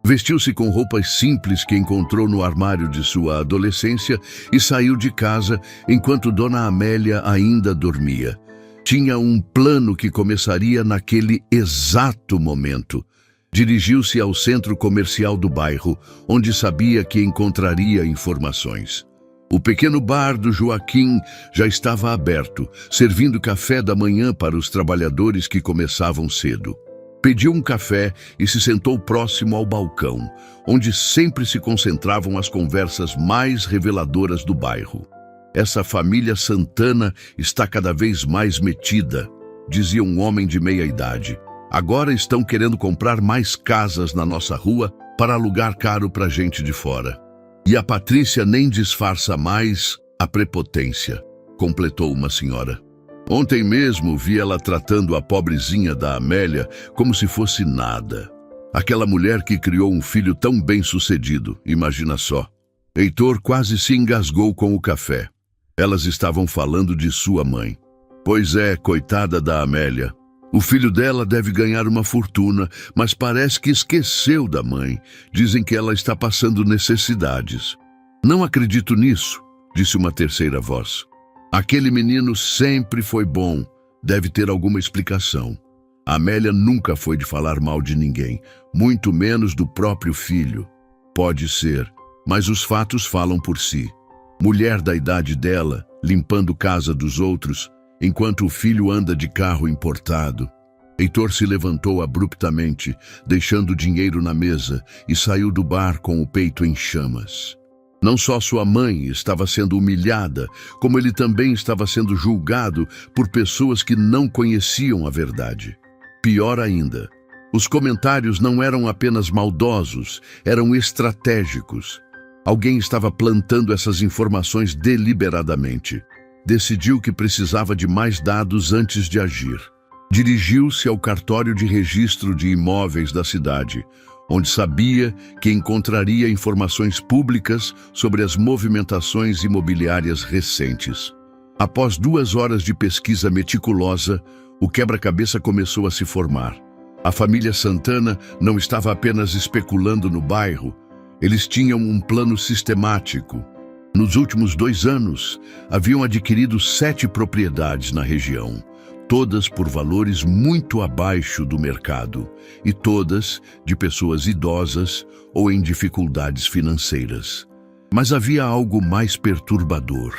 Vestiu-se com roupas simples que encontrou no armário de sua adolescência e saiu de casa enquanto Dona Amélia ainda dormia. Tinha um plano que começaria naquele exato momento. Dirigiu-se ao centro comercial do bairro, onde sabia que encontraria informações. O pequeno bar do Joaquim já estava aberto, servindo café da manhã para os trabalhadores que começavam cedo. Pediu um café e se sentou próximo ao balcão, onde sempre se concentravam as conversas mais reveladoras do bairro. Essa família Santana está cada vez mais metida, dizia um homem de meia idade. Agora estão querendo comprar mais casas na nossa rua para alugar caro para gente de fora. E a Patrícia nem disfarça mais a prepotência, completou uma senhora. Ontem mesmo vi ela tratando a pobrezinha da Amélia como se fosse nada. Aquela mulher que criou um filho tão bem-sucedido, imagina só. Heitor quase se engasgou com o café. Elas estavam falando de sua mãe. Pois é, coitada da Amélia. O filho dela deve ganhar uma fortuna, mas parece que esqueceu da mãe. Dizem que ela está passando necessidades. Não acredito nisso, disse uma terceira voz. Aquele menino sempre foi bom, deve ter alguma explicação. A Amélia nunca foi de falar mal de ninguém, muito menos do próprio filho. Pode ser, mas os fatos falam por si. Mulher da idade dela, limpando casa dos outros, enquanto o filho anda de carro importado. Heitor se levantou abruptamente, deixando o dinheiro na mesa, e saiu do bar com o peito em chamas. Não só sua mãe estava sendo humilhada, como ele também estava sendo julgado por pessoas que não conheciam a verdade. Pior ainda, os comentários não eram apenas maldosos, eram estratégicos. Alguém estava plantando essas informações deliberadamente. Decidiu que precisava de mais dados antes de agir. Dirigiu-se ao cartório de registro de imóveis da cidade, onde sabia que encontraria informações públicas sobre as movimentações imobiliárias recentes. Após 2 horas de pesquisa meticulosa, o quebra-cabeça começou a se formar. A família Santana não estava apenas especulando no bairro, eles tinham um plano sistemático. Nos últimos 2 anos, haviam adquirido 7 propriedades na região, todas por valores muito abaixo do mercado, e todas de pessoas idosas ou em dificuldades financeiras. Mas havia algo mais perturbador.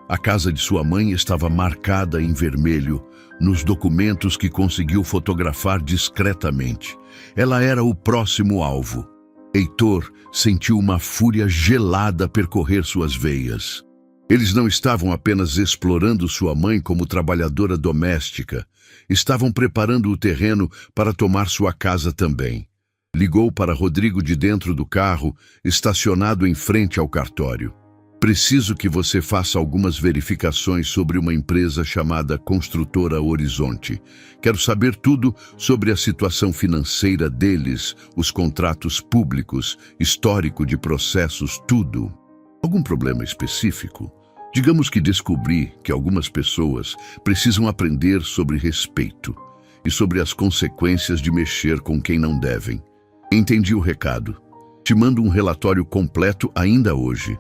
A casa de sua mãe estava marcada em vermelho nos documentos que conseguiu fotografar discretamente. Ela era o próximo alvo. Heitor sentiu uma fúria gelada percorrer suas veias. Eles não estavam apenas explorando sua mãe como trabalhadora doméstica, estavam preparando o terreno para tomar sua casa também. Ligou para Rodrigo de dentro do carro, estacionado em frente ao cartório. Preciso que você faça algumas verificações sobre uma empresa chamada Construtora Horizonte. Quero saber tudo sobre a situação financeira deles, os contratos públicos, histórico de processos, tudo. Algum problema específico? Digamos que descobri que algumas pessoas precisam aprender sobre respeito e sobre as consequências de mexer com quem não devem. Entendi o recado. Te mando um relatório completo ainda hoje.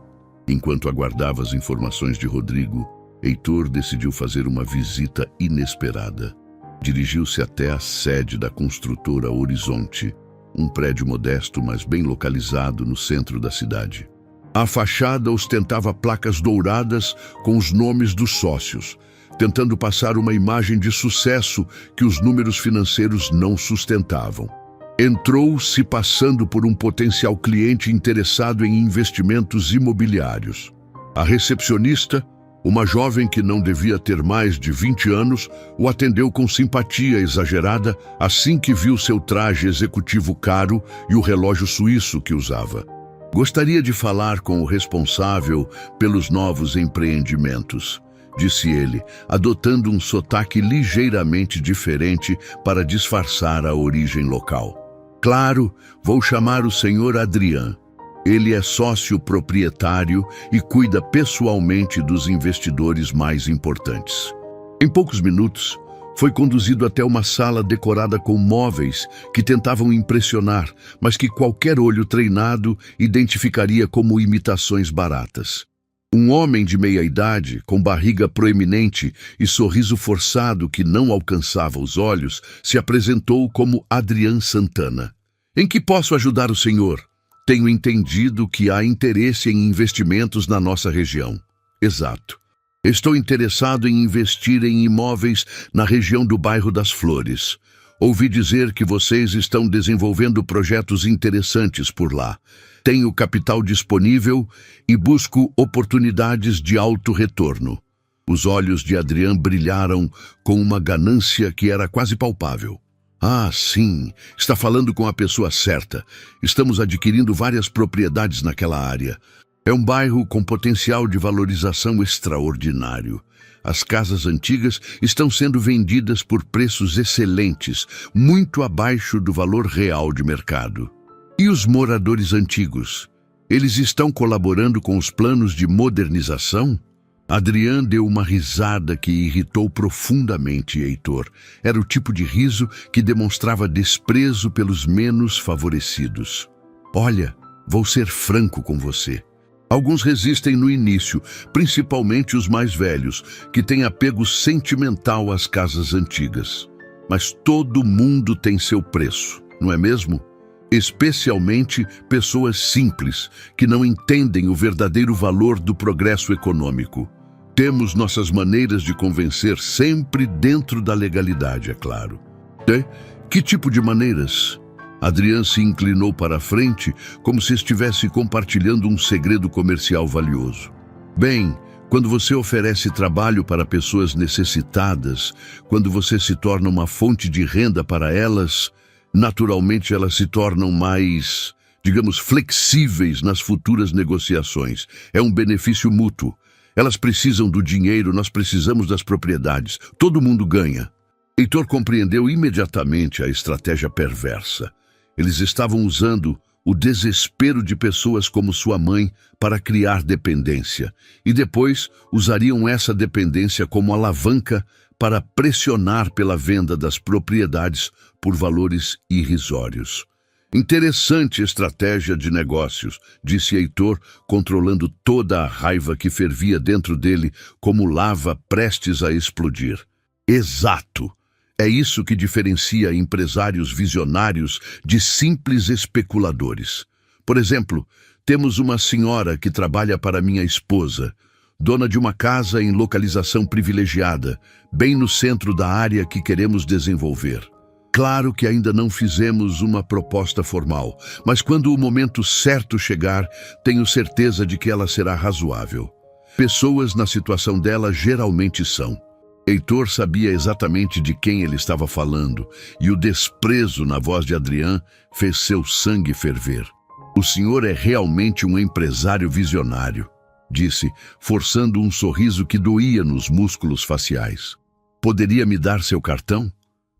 Enquanto aguardava as informações de Rodrigo, Heitor decidiu fazer uma visita inesperada. Dirigiu-se até a sede da construtora Horizonte, um prédio modesto, mas bem localizado no centro da cidade. A fachada ostentava placas douradas com os nomes dos sócios, tentando passar uma imagem de sucesso que os números financeiros não sustentavam. Entrou se passando por um potencial cliente interessado em investimentos imobiliários. A recepcionista, uma jovem que não devia ter mais de 20 anos, o atendeu com simpatia exagerada assim que viu seu traje executivo caro e o relógio suíço que usava. Gostaria de falar com o responsável pelos novos empreendimentos, disse ele, adotando um sotaque ligeiramente diferente para disfarçar a origem local. Claro, vou chamar o senhor Adrian. Ele é sócio proprietário e cuida pessoalmente dos investidores mais importantes. Em poucos minutos, foi conduzido até uma sala decorada com móveis que tentavam impressionar, mas que qualquer olho treinado identificaria como imitações baratas. Um homem de meia-idade, com barriga proeminente e sorriso forçado que não alcançava os olhos, se apresentou como Adrian Santana. Em que posso ajudar o senhor? Tenho entendido que há interesse em investimentos na nossa região. Exato. Estou interessado em investir em imóveis na região do bairro das Flores. Ouvi dizer que vocês estão desenvolvendo projetos interessantes por lá. Tenho capital disponível e busco oportunidades de alto retorno. Os olhos de Adrian brilharam com uma ganância que era quase palpável. Ah, sim, está falando com a pessoa certa. Estamos adquirindo várias propriedades naquela área. É um bairro com potencial de valorização extraordinário. As casas antigas estão sendo vendidas por preços excelentes, muito abaixo do valor real de mercado. E os moradores antigos? Eles estão colaborando com os planos de modernização? Adrian deu uma risada que irritou profundamente Heitor. Era o tipo de riso que demonstrava desprezo pelos menos favorecidos. Olha, vou ser franco com você. Alguns resistem no início, principalmente os mais velhos, que têm apego sentimental às casas antigas. Mas todo mundo tem seu preço, não é mesmo? Especialmente pessoas simples, que não entendem o verdadeiro valor do progresso econômico. Temos nossas maneiras de convencer sempre dentro da legalidade, é claro. Que tipo de maneiras? Adrian se inclinou para a frente, como se estivesse compartilhando um segredo comercial valioso. Bem, quando você oferece trabalho para pessoas necessitadas, quando você se torna uma fonte de renda para elas, naturalmente elas se tornam mais, digamos, flexíveis nas futuras negociações. É um benefício mútuo. Elas precisam do dinheiro, nós precisamos das propriedades. Todo mundo ganha. Heitor compreendeu imediatamente a estratégia perversa. Eles estavam usando o desespero de pessoas como sua mãe para criar dependência, e depois usariam essa dependência como alavanca para pressionar pela venda das propriedades por valores irrisórios. Interessante estratégia de negócios, disse Heitor, controlando toda a raiva que fervia dentro dele como lava prestes a explodir. Exato! É isso que diferencia empresários visionários de simples especuladores. Por exemplo, temos uma senhora que trabalha para minha esposa. dona de uma casa em localização privilegiada, bem no centro da área que queremos desenvolver. Claro que ainda não fizemos uma proposta formal, mas quando o momento certo chegar, tenho certeza de que ela será razoável. Pessoas na situação dela geralmente são. Heitor sabia exatamente de quem ele estava falando, e o desprezo na voz de Adrian fez seu sangue ferver. "O senhor é realmente um empresário visionário", disse, forçando um sorriso que doía nos músculos faciais. "Poderia me dar seu cartão?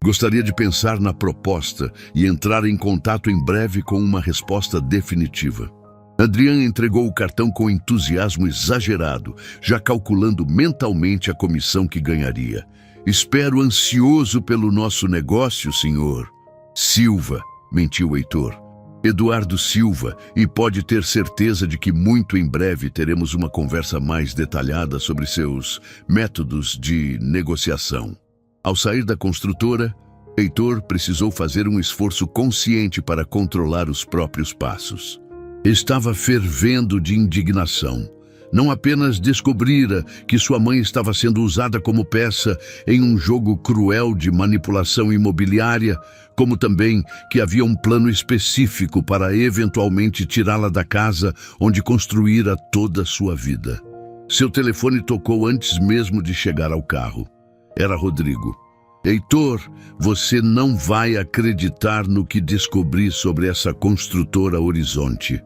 Gostaria de pensar na proposta e entrar em contato em breve com uma resposta definitiva." Adrian entregou o cartão com entusiasmo exagerado, já calculando mentalmente a comissão que ganharia. "Espero ansioso pelo nosso negócio, senhor." "Silva", mentiu Heitor. "Eduardo Silva, e pode ter certeza de que muito em breve teremos uma conversa mais detalhada sobre seus métodos de negociação." Ao sair da construtora, Heitor precisou fazer um esforço consciente para controlar os próprios passos. Estava fervendo de indignação. Não apenas descobrira que sua mãe estava sendo usada como peça em um jogo cruel de manipulação imobiliária, como também que havia um plano específico para eventualmente tirá-la da casa onde construíra toda a sua vida. Seu telefone tocou antes mesmo de chegar ao carro. Era Rodrigo. "Heitor, você não vai acreditar no que descobri sobre essa construtora Horizonte.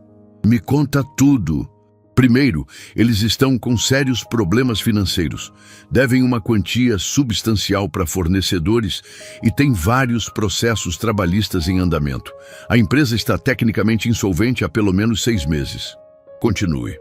Me conta tudo." "Primeiro, eles estão com sérios problemas financeiros. Devem uma quantia substancial para fornecedores e tem vários processos trabalhistas em andamento. A empresa está tecnicamente insolvente há pelo menos 6 meses. Continue.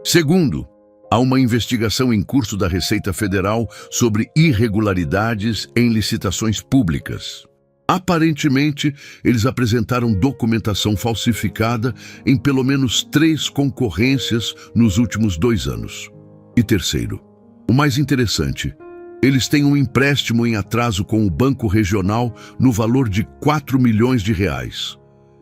"Segundo, há uma investigação em curso da Receita Federal sobre irregularidades em licitações públicas. Aparentemente, eles apresentaram documentação falsificada em pelo menos 3 concorrências nos últimos 2 anos. E terceiro, o mais interessante, eles têm um empréstimo em atraso com o Banco Regional no valor de R$ 4 milhões.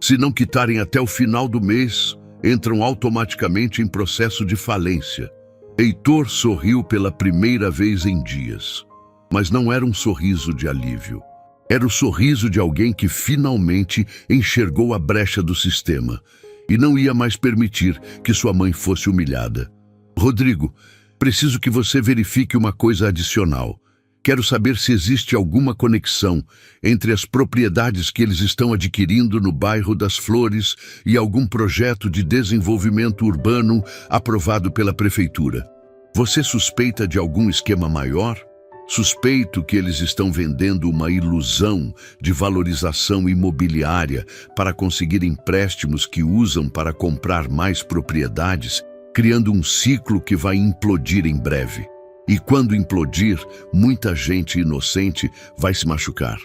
Se não quitarem até o final do mês, entram automaticamente em processo de falência." Heitor sorriu pela primeira vez em dias, mas não era um sorriso de alívio. Era o sorriso de alguém que finalmente enxergou a brecha do sistema e não ia mais permitir que sua mãe fosse humilhada. "Rodrigo, preciso que você verifique uma coisa adicional. Quero saber se existe alguma conexão entre as propriedades que eles estão adquirindo no bairro das Flores e algum projeto de desenvolvimento urbano aprovado pela prefeitura. Você suspeita de algum esquema maior? Suspeito que eles estão vendendo uma ilusão de valorização imobiliária para conseguir empréstimos que usam para comprar mais propriedades, criando um ciclo que vai implodir em breve. E quando implodir, muita gente inocente vai se machucar."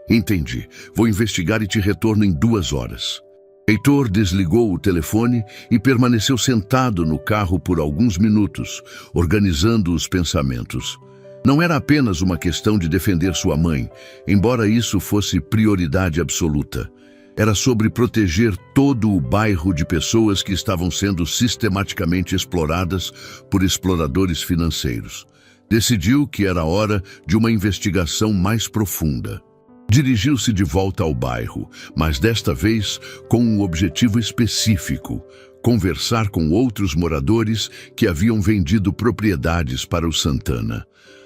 "Entendi. Vou investigar e te retorno em 2 horas." Heitor desligou o telefone e permaneceu sentado no carro por alguns minutos, organizando os pensamentos. Não era apenas uma questão de defender sua mãe, embora isso fosse prioridade absoluta. Era sobre proteger todo o bairro de pessoas que estavam sendo sistematicamente exploradas por exploradores financeiros. Decidiu que era hora de uma investigação mais profunda. Dirigiu-se de volta ao bairro, mas desta vez com um objetivo específico: conversar com outros moradores que haviam vendido propriedades para o Santana.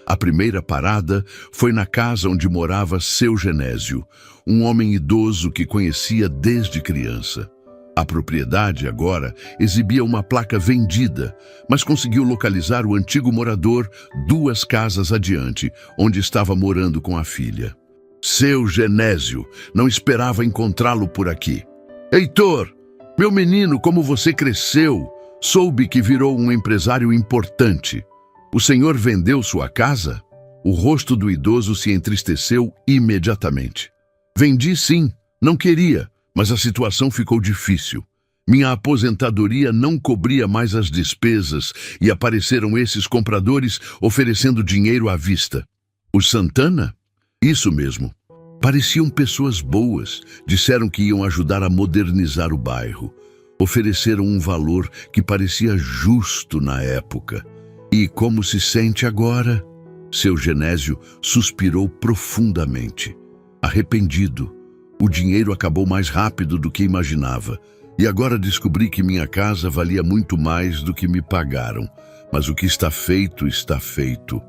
A primeira parada foi na casa onde morava seu Genésio, um homem idoso que conhecia desde criança. A propriedade agora exibia uma placa vendida, mas conseguiu localizar o antigo morador 2 casas adiante, onde estava morando com a filha. Seu Genésio, não esperava encontrá-lo por aqui. "Heitor, meu menino, como você cresceu! Soube que virou um empresário importante. O senhor vendeu sua casa?" O rosto do idoso se entristeceu imediatamente. "Vendi sim, não queria, mas a situação ficou difícil. Minha aposentadoria não cobria mais as despesas e apareceram esses compradores oferecendo dinheiro à vista." "O Santana?" "Isso mesmo. Pareciam pessoas boas, disseram que iam ajudar a modernizar o bairro. Ofereceram um valor que parecia justo na época. E como se sente agora? Seu Genésio suspirou profundamente. Arrependido. O dinheiro acabou mais rápido do que imaginava. E agora descobri que minha casa valia muito mais do que me pagaram. Mas o que está feito, está feito.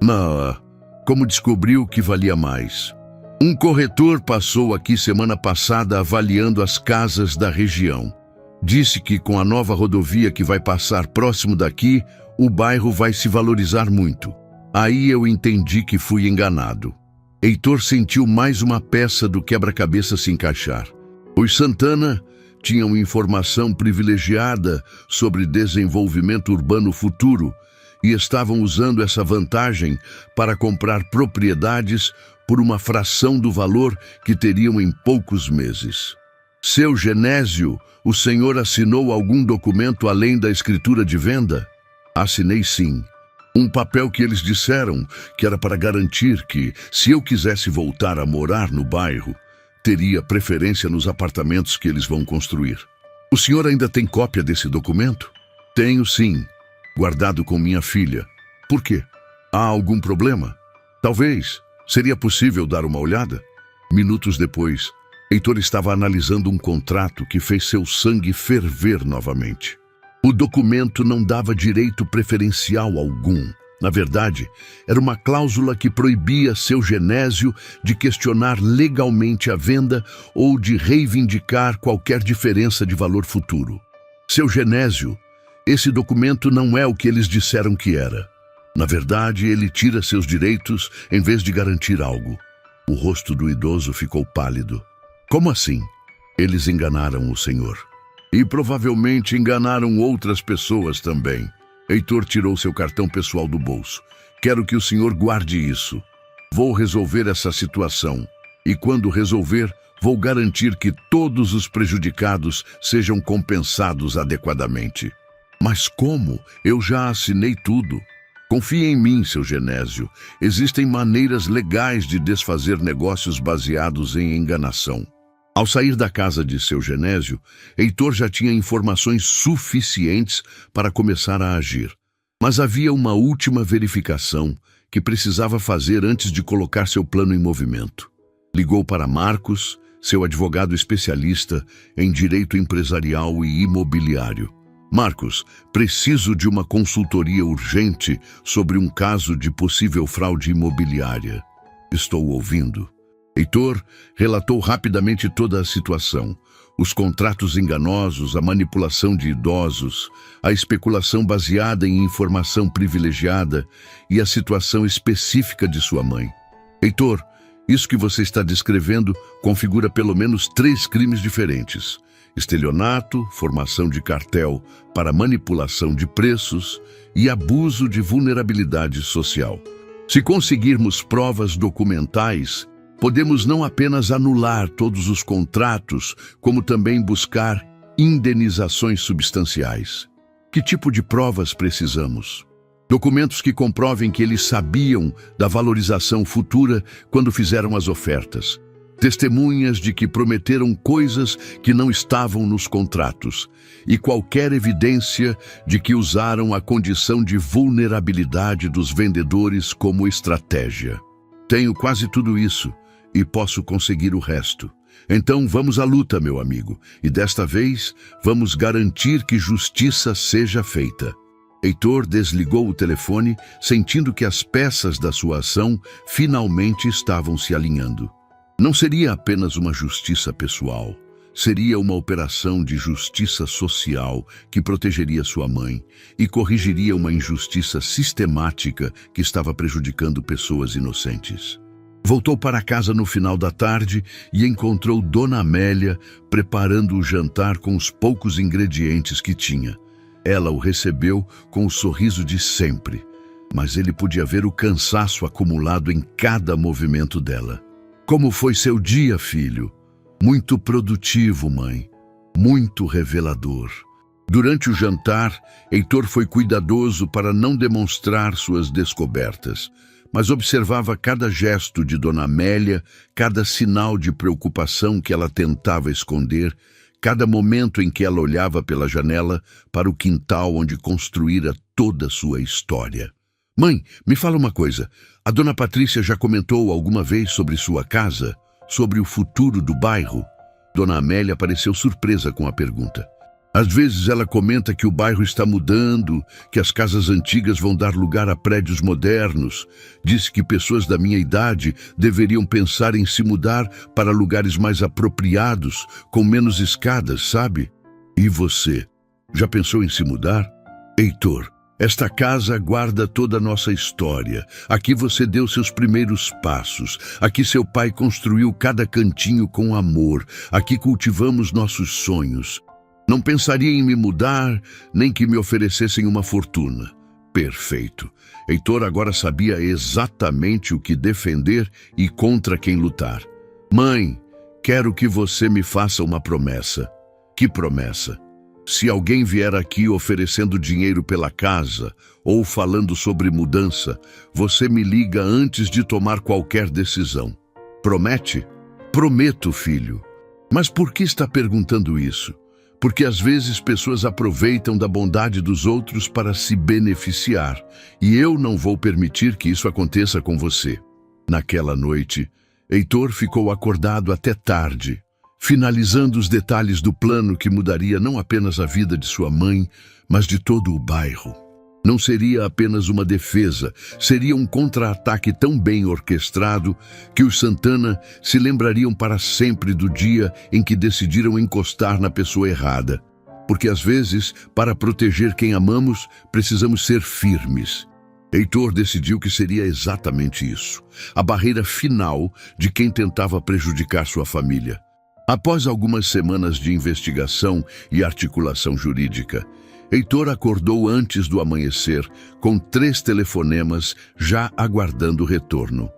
Mas como descobriu que valia mais? Um corretor passou aqui semana passada avaliando as casas da região. Disse que com a nova rodovia que vai passar próximo daqui, o bairro vai se valorizar muito. Aí eu entendi que fui enganado. Heitor sentiu mais uma peça do quebra-cabeça se encaixar. Os Santana tinham informação privilegiada sobre desenvolvimento urbano futuro e estavam usando essa vantagem para comprar propriedades por uma fração do valor que teriam em poucos meses. Seu Genésio, o senhor assinou algum documento além da escritura de venda? Assinei sim. Um papel que eles disseram que era para garantir que, se eu quisesse voltar a morar no bairro, teria preferência nos apartamentos que eles vão construir. O senhor ainda tem cópia desse documento? Tenho sim, guardado com minha filha. Por quê? Há algum problema? Talvez. Seria possível dar uma olhada? Minutos depois, Heitor estava analisando um contrato que fez seu sangue ferver novamente. O documento não dava direito preferencial algum. Na verdade, era uma cláusula que proibia seu Genésio de questionar legalmente a venda ou de reivindicar qualquer diferença de valor futuro. Seu Genésio, esse documento não é o que eles disseram que era. Na verdade, ele tira seus direitos em vez de garantir algo. O rosto do idoso ficou pálido. Como assim? Eles enganaram o senhor. E provavelmente enganaram outras pessoas também. Heitor tirou seu cartão pessoal do bolso. Quero que o senhor guarde isso. Vou resolver essa situação. E quando resolver, vou garantir que todos os prejudicados sejam compensados adequadamente. Mas como? Eu já assinei tudo. Confie em mim, seu Genésio. Existem maneiras legais de desfazer negócios baseados em enganação. Ao sair da casa de seu Genésio, Heitor já tinha informações suficientes para começar a agir. Mas havia uma última verificação que precisava fazer antes de colocar seu plano em movimento. Ligou para Marcos, seu advogado especialista em direito empresarial e imobiliário. Marcos, preciso de uma consultoria urgente sobre um caso de possível fraude imobiliária. Estou ouvindo. Heitor relatou rapidamente toda a situação. Os contratos enganosos, a manipulação de idosos, a especulação baseada em informação privilegiada e a situação específica de sua mãe. Heitor, isso que você está descrevendo configura pelo menos 3 crimes diferentes. Estelionato, formação de cartel para manipulação de preços e abuso de vulnerabilidade social. Se conseguirmos provas documentais, podemos não apenas anular todos os contratos, como também buscar indenizações substanciais. Que tipo de provas precisamos? Documentos que comprovem que eles sabiam da valorização futura quando fizeram as ofertas. Testemunhas de que prometeram coisas que não estavam nos contratos. E qualquer evidência de que usaram a condição de vulnerabilidade dos vendedores como estratégia. Tenho quase tudo isso. E posso conseguir o resto. Então vamos à luta, meu amigo, e desta vez vamos garantir que justiça seja feita. Heitor desligou o telefone, sentindo que as peças da sua ação finalmente estavam se alinhando. Não seria apenas uma justiça pessoal, seria uma operação de justiça social que protegeria sua mãe e corrigiria uma injustiça sistemática que estava prejudicando pessoas inocentes. Voltou para casa no final da tarde e encontrou Dona Amélia preparando o jantar com os poucos ingredientes que tinha. Ela o recebeu com o sorriso de sempre, mas ele podia ver o cansaço acumulado em cada movimento dela. Como foi seu dia, filho? Muito produtivo, mãe. Muito revelador. Durante o jantar, Heitor foi cuidadoso para não demonstrar suas descobertas, mas observava cada gesto de Dona Amélia, cada sinal de preocupação que ela tentava esconder, cada momento em que ela olhava pela janela para o quintal onde construíra toda a sua história. Mãe, me fala uma coisa. A dona Patrícia já comentou alguma vez sobre sua casa? Sobre o futuro do bairro? Dona Amélia pareceu surpresa com a pergunta. Às vezes ela comenta que o bairro está mudando, que as casas antigas vão dar lugar a prédios modernos. Disse que pessoas da minha idade deveriam pensar em se mudar para lugares mais apropriados, com menos escadas, sabe? E você? Já pensou em se mudar? Heitor, esta casa guarda toda a nossa história. Aqui você deu seus primeiros passos. Aqui seu pai construiu cada cantinho com amor. Aqui cultivamos nossos sonhos. Não pensaria em me mudar, nem que me oferecessem uma fortuna. Perfeito. Heitor agora sabia exatamente o que defender e contra quem lutar. Mãe, quero que você me faça uma promessa. Que promessa? Se alguém vier aqui oferecendo dinheiro pela casa ou falando sobre mudança, você me liga antes de tomar qualquer decisão. Promete? Prometo, filho. Mas por que está perguntando isso? Porque às vezes pessoas aproveitam da bondade dos outros para se beneficiar, e eu não vou permitir que isso aconteça com você. Naquela noite, Heitor ficou acordado até tarde, finalizando os detalhes do plano que mudaria não apenas a vida de sua mãe, mas de todo o bairro. Não seria apenas uma defesa, seria um contra-ataque tão bem orquestrado que os Santana se lembrariam para sempre do dia em que decidiram encostar na pessoa errada. Porque às vezes, para proteger quem amamos, precisamos ser firmes. Heitor decidiu que seria exatamente isso, a barreira final de quem tentava prejudicar sua família. Após algumas semanas de investigação e articulação jurídica, Heitor acordou antes do amanhecer, com 3 telefonemas já aguardando retorno.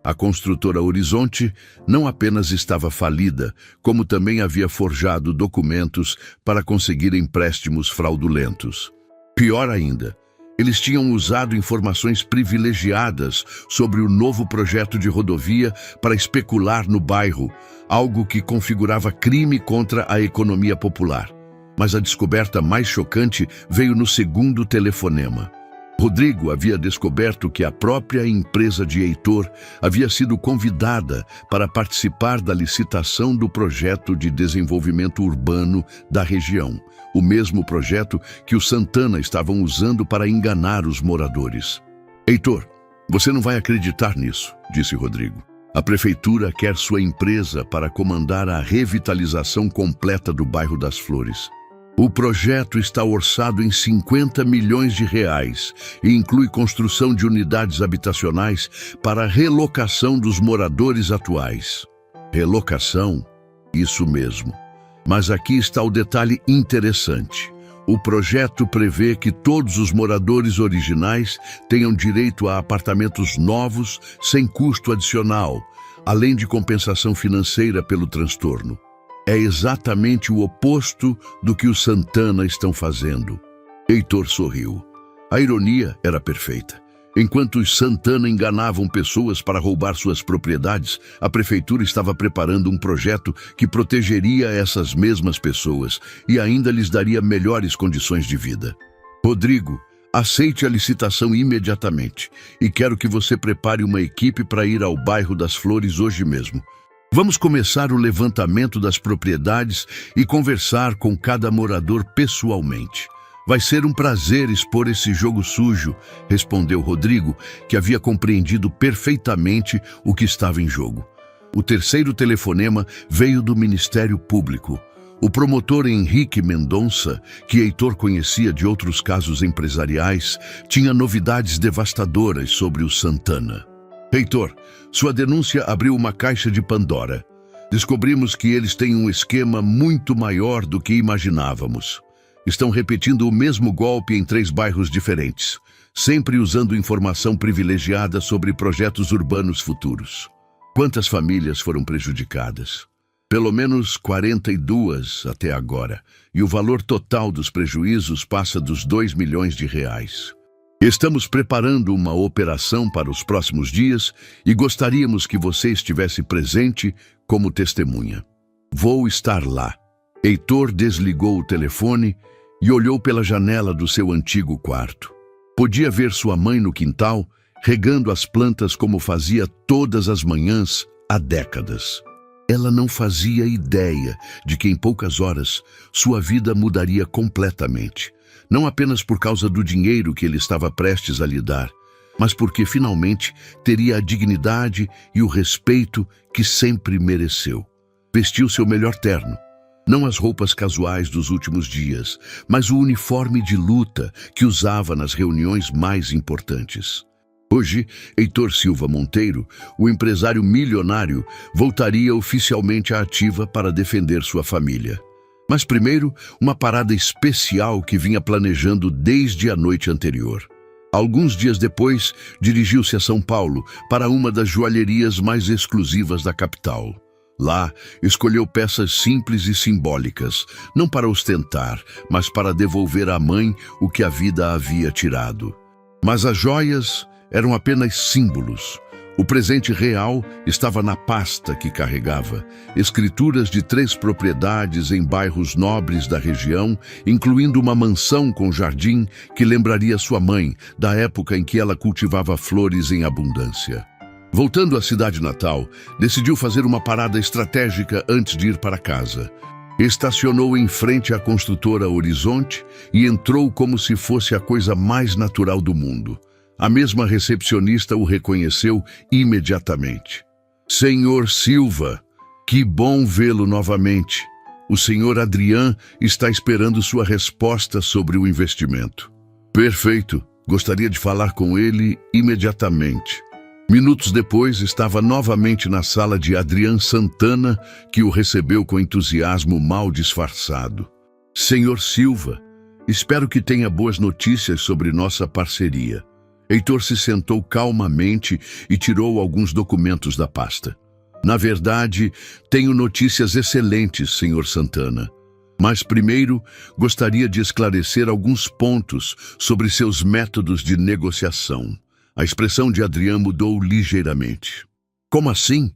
A construtora Horizonte não apenas estava falida, como também havia forjado documentos para conseguir empréstimos fraudulentos. Pior ainda, eles tinham usado informações privilegiadas sobre o novo projeto de rodovia para especular no bairro, algo que configurava crime contra a economia popular. Mas a descoberta mais chocante veio no segundo telefonema. Rodrigo havia descoberto que a própria empresa de Heitor havia sido convidada para participar da licitação do projeto de desenvolvimento urbano da região, o mesmo projeto que os Santana estavam usando para enganar os moradores. Heitor, você não vai acreditar nisso, disse Rodrigo. A prefeitura quer sua empresa para comandar a revitalização completa do bairro das Flores. O projeto está orçado em 50 milhões de reais e inclui construção de unidades habitacionais para a relocação dos moradores atuais. Relocação? Isso mesmo. Mas aqui está o detalhe interessante. O projeto prevê que todos os moradores originais tenham direito a apartamentos novos sem custo adicional, além de compensação financeira pelo transtorno. É exatamente o oposto do que os Santana estão fazendo. Heitor sorriu. A ironia era perfeita. Enquanto os Santana enganavam pessoas para roubar suas propriedades, a prefeitura estava preparando um projeto que protegeria essas mesmas pessoas e ainda lhes daria melhores condições de vida. Rodrigo, aceite a licitação imediatamente e quero que você prepare uma equipe para ir ao bairro das Flores hoje mesmo. Vamos começar o levantamento das propriedades e conversar com cada morador pessoalmente. Vai ser um prazer expor esse jogo sujo, respondeu Rodrigo, que havia compreendido perfeitamente o que estava em jogo. O terceiro telefonema veio do Ministério Público. O promotor Henrique Mendonça, que Heitor conhecia de outros casos empresariais, tinha novidades devastadoras sobre os Santana. Heitor, sua denúncia abriu uma caixa de Pandora. Descobrimos que eles têm um esquema muito maior do que imaginávamos. Estão repetindo o mesmo golpe em 3 bairros diferentes, sempre usando informação privilegiada sobre projetos urbanos futuros. Quantas famílias foram prejudicadas? Pelo menos 42 até agora, e o valor total dos prejuízos passa dos 2 milhões de reais. Estamos preparando uma operação para os próximos dias e gostaríamos que você estivesse presente como testemunha. Vou estar lá. Heitor desligou o telefone e olhou pela janela do seu antigo quarto. Podia ver sua mãe no quintal, regando as plantas como fazia todas as manhãs há décadas. Ela não fazia ideia de que em poucas horas sua vida mudaria completamente. Não apenas por causa do dinheiro que ele estava prestes a lhe dar, mas porque finalmente teria a dignidade e o respeito que sempre mereceu. Vestiu seu melhor terno. Não as roupas casuais dos últimos dias, mas o uniforme de luta que usava nas reuniões mais importantes. Hoje, Heitor Silva Monteiro, o empresário milionário, voltaria oficialmente à ativa para defender sua família. Mas primeiro, uma parada especial que vinha planejando desde a noite anterior. Alguns dias depois, dirigiu-se a São Paulo para uma das joalherias mais exclusivas da capital. Lá, escolheu peças simples e simbólicas, não para ostentar, mas para devolver à mãe o que a vida havia tirado. Mas as joias eram apenas símbolos. O presente real estava na pasta que carregava, escrituras de 3 propriedades em bairros nobres da região, incluindo uma mansão com jardim que lembraria sua mãe, da época em que ela cultivava flores em abundância. Voltando à cidade natal, decidiu fazer uma parada estratégica antes de ir para casa. Estacionou em frente à construtora Horizonte e entrou como se fosse a coisa mais natural do mundo. A mesma recepcionista o reconheceu imediatamente. Senhor Silva, que bom vê-lo novamente. O senhor Adrian está esperando sua resposta sobre o investimento. Perfeito. Gostaria de falar com ele imediatamente. Minutos depois, estava novamente na sala de Adrian Santana, que o recebeu com entusiasmo mal disfarçado. Senhor Silva, espero que tenha boas notícias sobre nossa parceria. Heitor se sentou calmamente e tirou alguns documentos da pasta. Na verdade, tenho notícias excelentes, senhor Santana. Mas primeiro, gostaria de esclarecer alguns pontos sobre seus métodos de negociação. A expressão de Adrian mudou ligeiramente. Como assim?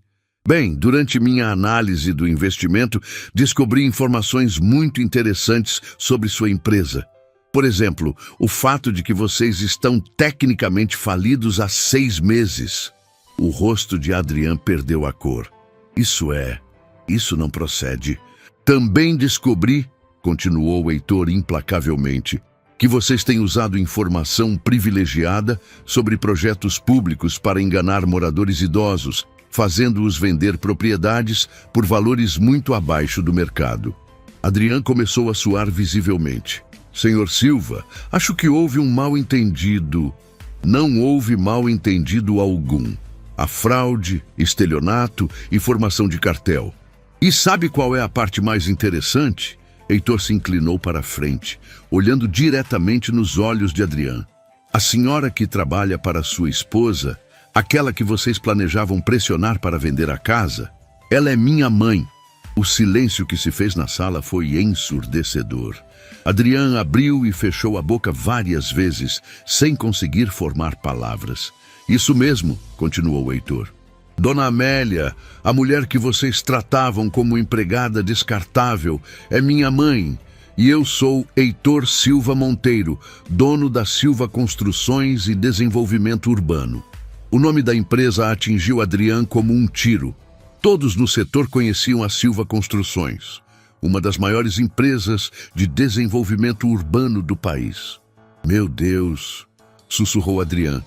Bem, durante minha análise do investimento, descobri informações muito interessantes sobre sua empresa. Por exemplo, o fato de que vocês estão tecnicamente falidos há 6 meses. O rosto de Adrian perdeu a cor. Isso não procede. Também descobri, continuou Heitor implacavelmente, que vocês têm usado informação privilegiada sobre projetos públicos para enganar moradores idosos, fazendo-os vender propriedades por valores muito abaixo do mercado. Adrian começou a suar visivelmente. Senhor Silva, acho que houve um mal-entendido. Não houve mal-entendido algum. Há fraude, estelionato e formação de cartel. E sabe qual é a parte mais interessante? Heitor se inclinou para a frente, olhando diretamente nos olhos de Adrian. A senhora que trabalha para sua esposa, aquela que vocês planejavam pressionar para vender a casa, ela é minha mãe. O silêncio que se fez na sala foi ensurdecedor. Adrian abriu e fechou a boca várias vezes, sem conseguir formar palavras. Isso mesmo, continuou Heitor. Dona Amélia, a mulher que vocês tratavam como empregada descartável, é minha mãe, e eu sou Heitor Silva Monteiro, dono da Silva Construções e Desenvolvimento Urbano. O nome da empresa atingiu Adrian como um tiro. Todos no setor conheciam a Silva Construções, uma das maiores empresas de desenvolvimento urbano do país. Meu Deus, sussurrou Adrian.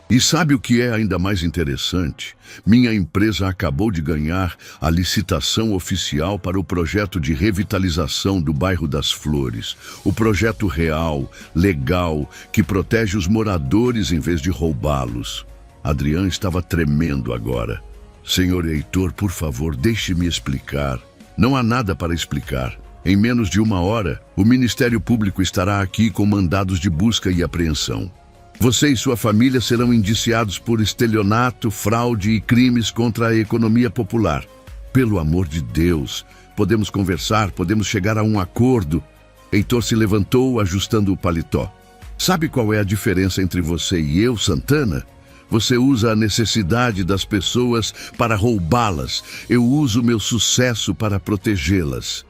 E sabe o que é ainda mais interessante? Minha empresa acabou de ganhar a licitação oficial para o projeto de revitalização do bairro das Flores. O projeto real, legal, que protege os moradores em vez de roubá-los. Adrian estava tremendo agora. Senhor Heitor, por favor, deixe-me explicar. Não há nada para explicar. Em menos de 1 hora, o Ministério Público estará aqui com mandados de busca e apreensão. Você e sua família serão indiciados por estelionato, fraude e crimes contra a economia popular. Pelo amor de Deus, podemos conversar, podemos chegar a um acordo. Heitor se levantou, ajustando o paletó. Sabe qual é a diferença entre você e eu, Santana? Você usa a necessidade das pessoas para roubá-las. Eu uso meu sucesso para protegê-las.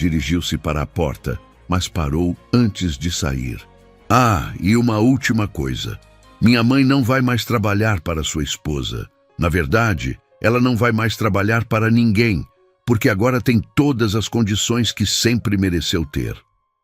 Dirigiu-se para a porta, mas parou antes de sair. Ah, e uma última coisa. Minha mãe não vai mais trabalhar para sua esposa. Na verdade, ela não vai mais trabalhar para ninguém, porque agora tem todas as condições que sempre mereceu ter.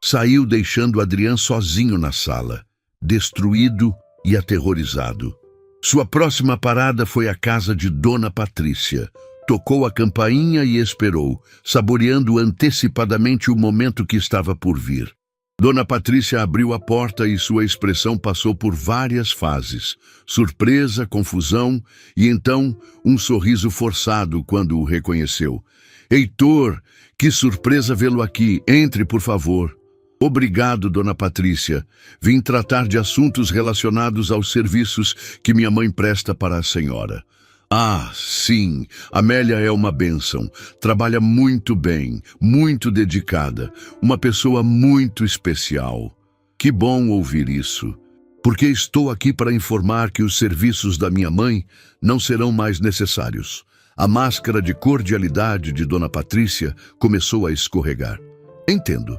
Saiu deixando Adrian sozinho na sala, destruído e aterrorizado. Sua próxima parada foi a casa de Dona Patrícia. Tocou a campainha e esperou, saboreando antecipadamente o momento que estava por vir. Dona Patrícia abriu a porta e sua expressão passou por várias fases. Surpresa, confusão e então um sorriso forçado quando o reconheceu. Heitor, que surpresa vê-lo aqui. Entre, por favor. Obrigado, Dona Patrícia. Vim tratar de assuntos relacionados aos serviços que minha mãe presta para a senhora. Ah, sim, Amélia é uma bênção. Trabalha muito bem, muito dedicada. Uma pessoa muito especial. Que bom ouvir isso, porque estou aqui para informar que os serviços da minha mãe não serão mais necessários. A máscara de cordialidade de Dona Patrícia começou a escorregar. Entendo.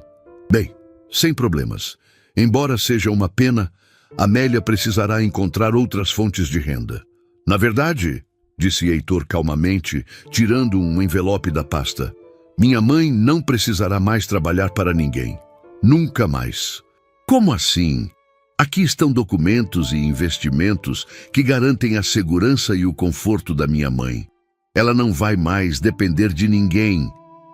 Bem, sem problemas. Embora seja uma pena, Amélia precisará encontrar outras fontes de renda. Na verdade, disse Heitor calmamente, tirando um envelope da pasta, minha mãe não precisará mais trabalhar para ninguém. Nunca mais. Como assim? Aqui estão documentos e investimentos que garantem a segurança e o conforto da minha mãe. Ela não vai mais depender de ninguém.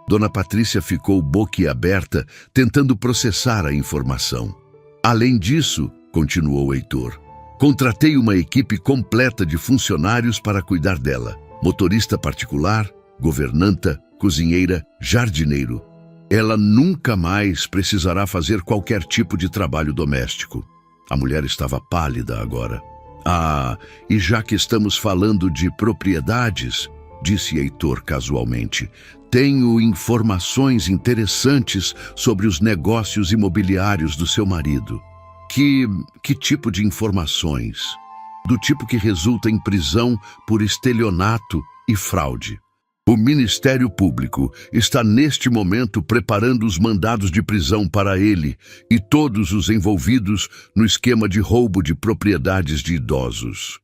Dona Patrícia ficou boquiaberta, tentando processar a informação. Além disso, continuou Heitor, contratei uma equipe completa de funcionários para cuidar dela. Motorista particular, governanta, cozinheira, jardineiro. Ela nunca mais precisará fazer qualquer tipo de trabalho doméstico. A mulher estava pálida agora. Ah, e já que estamos falando de propriedades, disse Heitor casualmente, tenho informações interessantes sobre os negócios imobiliários do seu marido. Que tipo de informações? Do tipo que resulta em prisão por estelionato e fraude. O Ministério Público está neste momento preparando os mandados de prisão para ele e todos os envolvidos no esquema de roubo de propriedades de idosos.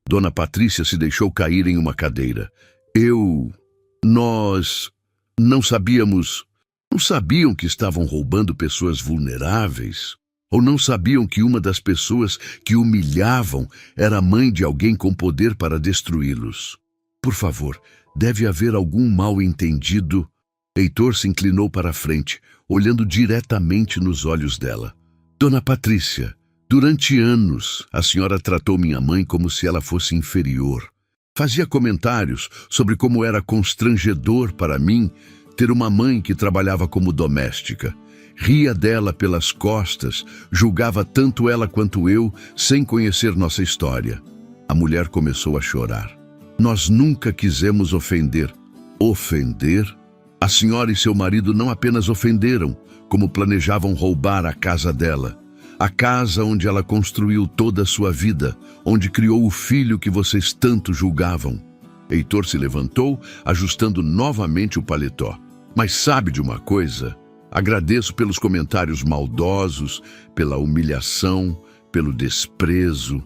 Dona Patrícia se deixou cair em uma cadeira. Nós não sabíamos. Não sabiam que estavam roubando pessoas vulneráveis? Ou não sabiam que uma das pessoas que humilhavam era a mãe de alguém com poder para destruí-los? Por favor, deve haver algum mal-entendido. Heitor se inclinou para a frente, olhando diretamente nos olhos dela. Dona Patrícia, durante anos, a senhora tratou minha mãe como se ela fosse inferior. Fazia comentários sobre como era constrangedor para mim ter uma mãe que trabalhava como doméstica. Ria dela pelas costas, julgava tanto ela quanto eu, sem conhecer nossa história. A mulher começou a chorar. Nós nunca quisemos ofender. Ofender? A senhora e seu marido não apenas ofenderam, como planejavam roubar a casa dela. A casa onde ela construiu toda a sua vida, onde criou o filho que vocês tanto julgavam. Heitor se levantou, ajustando novamente o paletó. Mas sabe de uma coisa? Agradeço pelos comentários maldosos, pela humilhação, pelo desprezo,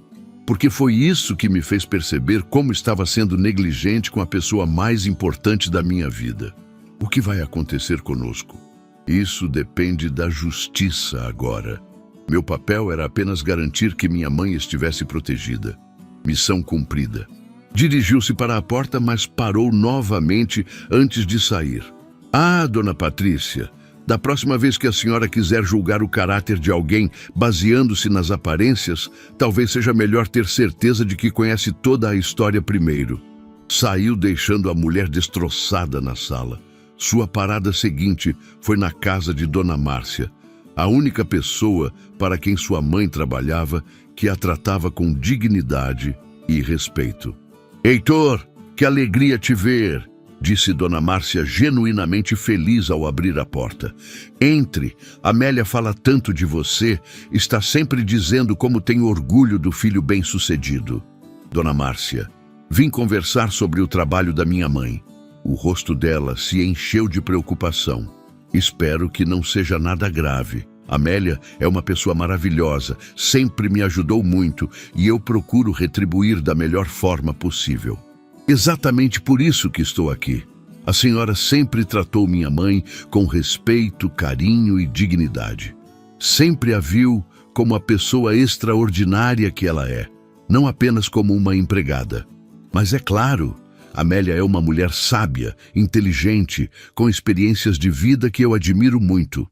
porque foi isso que me fez perceber como estava sendo negligente com a pessoa mais importante da minha vida. O que vai acontecer conosco? Isso depende da justiça agora. Meu papel era apenas garantir que minha mãe estivesse protegida. Missão cumprida. Dirigiu-se para a porta, mas parou novamente antes de sair. Ah, Dona Patrícia, da próxima vez que a senhora quiser julgar o caráter de alguém baseando-se nas aparências, talvez seja melhor ter certeza de que conhece toda a história primeiro. Saiu deixando a mulher destroçada na sala. Sua parada seguinte foi na casa de Dona Márcia, a única pessoa para quem sua mãe trabalhava que a tratava com dignidade e respeito. Heitor, que alegria te ver! Disse Dona Márcia genuinamente feliz ao abrir a porta. Entre, Amélia fala tanto de você, está sempre dizendo como tem orgulho do filho bem-sucedido. Dona Márcia, vim conversar sobre o trabalho da minha mãe. O rosto dela se encheu de preocupação. Espero que não seja nada grave. Amélia é uma pessoa maravilhosa, sempre me ajudou muito e eu procuro retribuir da melhor forma possível. Exatamente por isso que estou aqui. A senhora sempre tratou minha mãe com respeito, carinho e dignidade. Sempre a viu como a pessoa extraordinária que ela é, não apenas como uma empregada. Mas é claro, Amélia é uma mulher sábia, inteligente, com experiências de vida que eu admiro muito.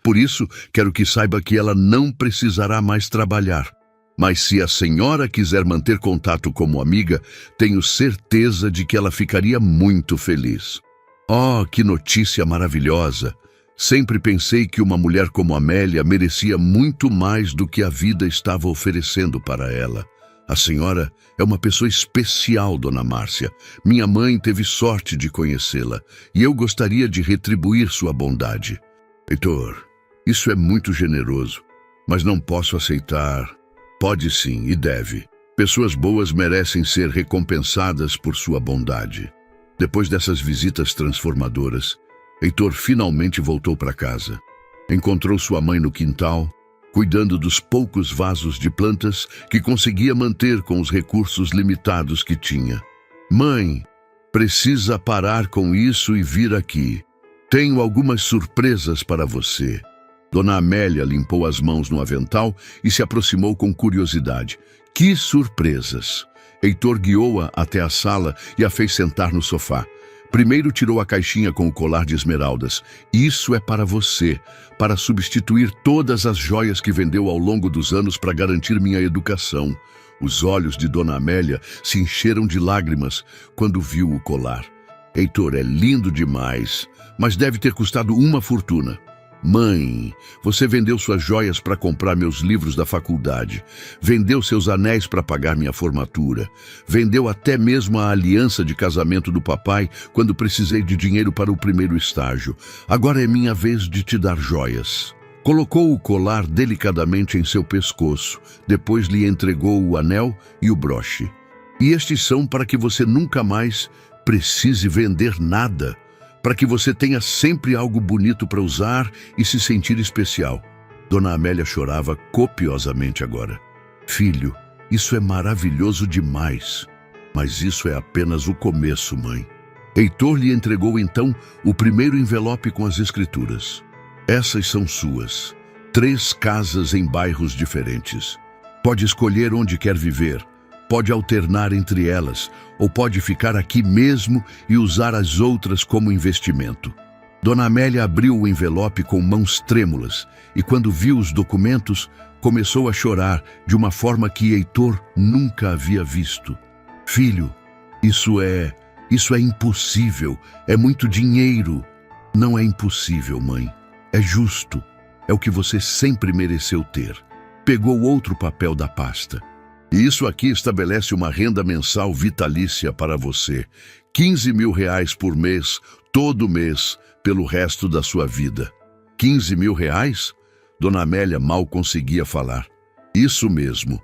Por isso, quero que saiba que ela não precisará mais trabalhar. Mas se a senhora quiser manter contato como amiga, tenho certeza de que ela ficaria muito feliz. Oh, que notícia maravilhosa! Sempre pensei que uma mulher como Amélia merecia muito mais do que a vida estava oferecendo para ela. A senhora é uma pessoa especial, Dona Márcia. Minha mãe teve sorte de conhecê-la e eu gostaria de retribuir sua bondade. Heitor, isso é muito generoso, mas não posso aceitar. Pode sim e deve. Pessoas boas merecem ser recompensadas por sua bondade. Depois dessas visitas transformadoras, Heitor finalmente voltou para casa. Encontrou sua mãe no quintal, cuidando dos poucos vasos de plantas que conseguia manter com os recursos limitados que tinha. Mãe, precisa parar com isso e vir aqui. Tenho algumas surpresas para você. Dona Amélia limpou as mãos no avental e se aproximou com curiosidade. Que surpresas! Heitor guiou-a até a sala e a fez sentar no sofá. Primeiro tirou a caixinha com o colar de esmeraldas. Isso é para você, para substituir todas as joias que vendeu ao longo dos anos para garantir minha educação. Os olhos de Dona Amélia se encheram de lágrimas quando viu o colar. Heitor, é lindo demais, mas deve ter custado uma fortuna. Mãe, você vendeu suas joias para comprar meus livros da faculdade, vendeu seus anéis para pagar minha formatura, vendeu até mesmo a aliança de casamento do papai quando precisei de dinheiro para o primeiro estágio. Agora é minha vez de te dar joias. Colocou o colar delicadamente em seu pescoço, depois lhe entregou o anel e o broche. E estes são para que você nunca mais precise vender nada, para que você tenha sempre algo bonito para usar e se sentir especial. Dona Amélia chorava copiosamente agora. Filho, isso é maravilhoso demais. Mas isso é apenas o começo, mãe. Heitor lhe entregou então o primeiro envelope com as escrituras. Essas são suas. 3 casas em bairros diferentes. Pode escolher onde quer viver. Pode alternar entre elas, ou pode ficar aqui mesmo e usar as outras como investimento. Dona Amélia abriu o envelope com mãos trêmulas e, quando viu os documentos, começou a chorar de uma forma que Heitor nunca havia visto. Filho, isso é impossível, é muito dinheiro. Não é impossível, mãe. É justo. É o que você sempre mereceu ter. Pegou outro papel da pasta. E isso aqui estabelece uma renda mensal vitalícia para você. 15 mil reais por mês, todo mês, pelo resto da sua vida. 15 mil reais? Dona Amélia mal conseguia falar. Isso mesmo.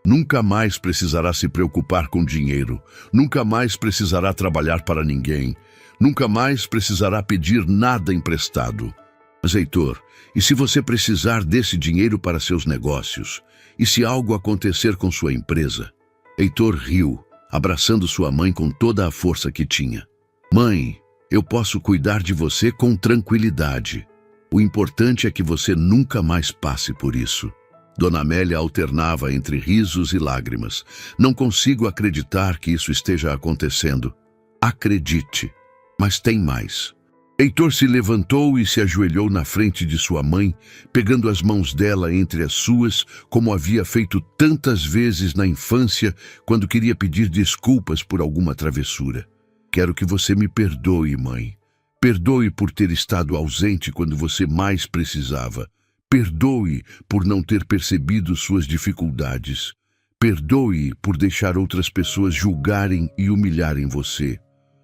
Nunca mais precisará se preocupar com dinheiro. Nunca mais precisará trabalhar para ninguém. Nunca mais precisará pedir nada emprestado. Mas, Heitor, e se você precisar desse dinheiro para seus negócios? E se algo acontecer com sua empresa? Heitor riu, abraçando sua mãe com toda a força que tinha. Mãe, eu posso cuidar de você com tranquilidade. O importante é que você nunca mais passe por isso. Dona Amélia alternava entre risos e lágrimas. Não consigo acreditar que isso esteja acontecendo. Acredite, mas tem mais. Heitor se levantou e se ajoelhou na frente de sua mãe, pegando as mãos dela entre as suas, como havia feito tantas vezes na infância, quando queria pedir desculpas por alguma travessura. Quero que você me perdoe, mãe. Perdoe por ter estado ausente quando você mais precisava. Perdoe por não ter percebido suas dificuldades. Perdoe por deixar outras pessoas julgarem e humilharem você.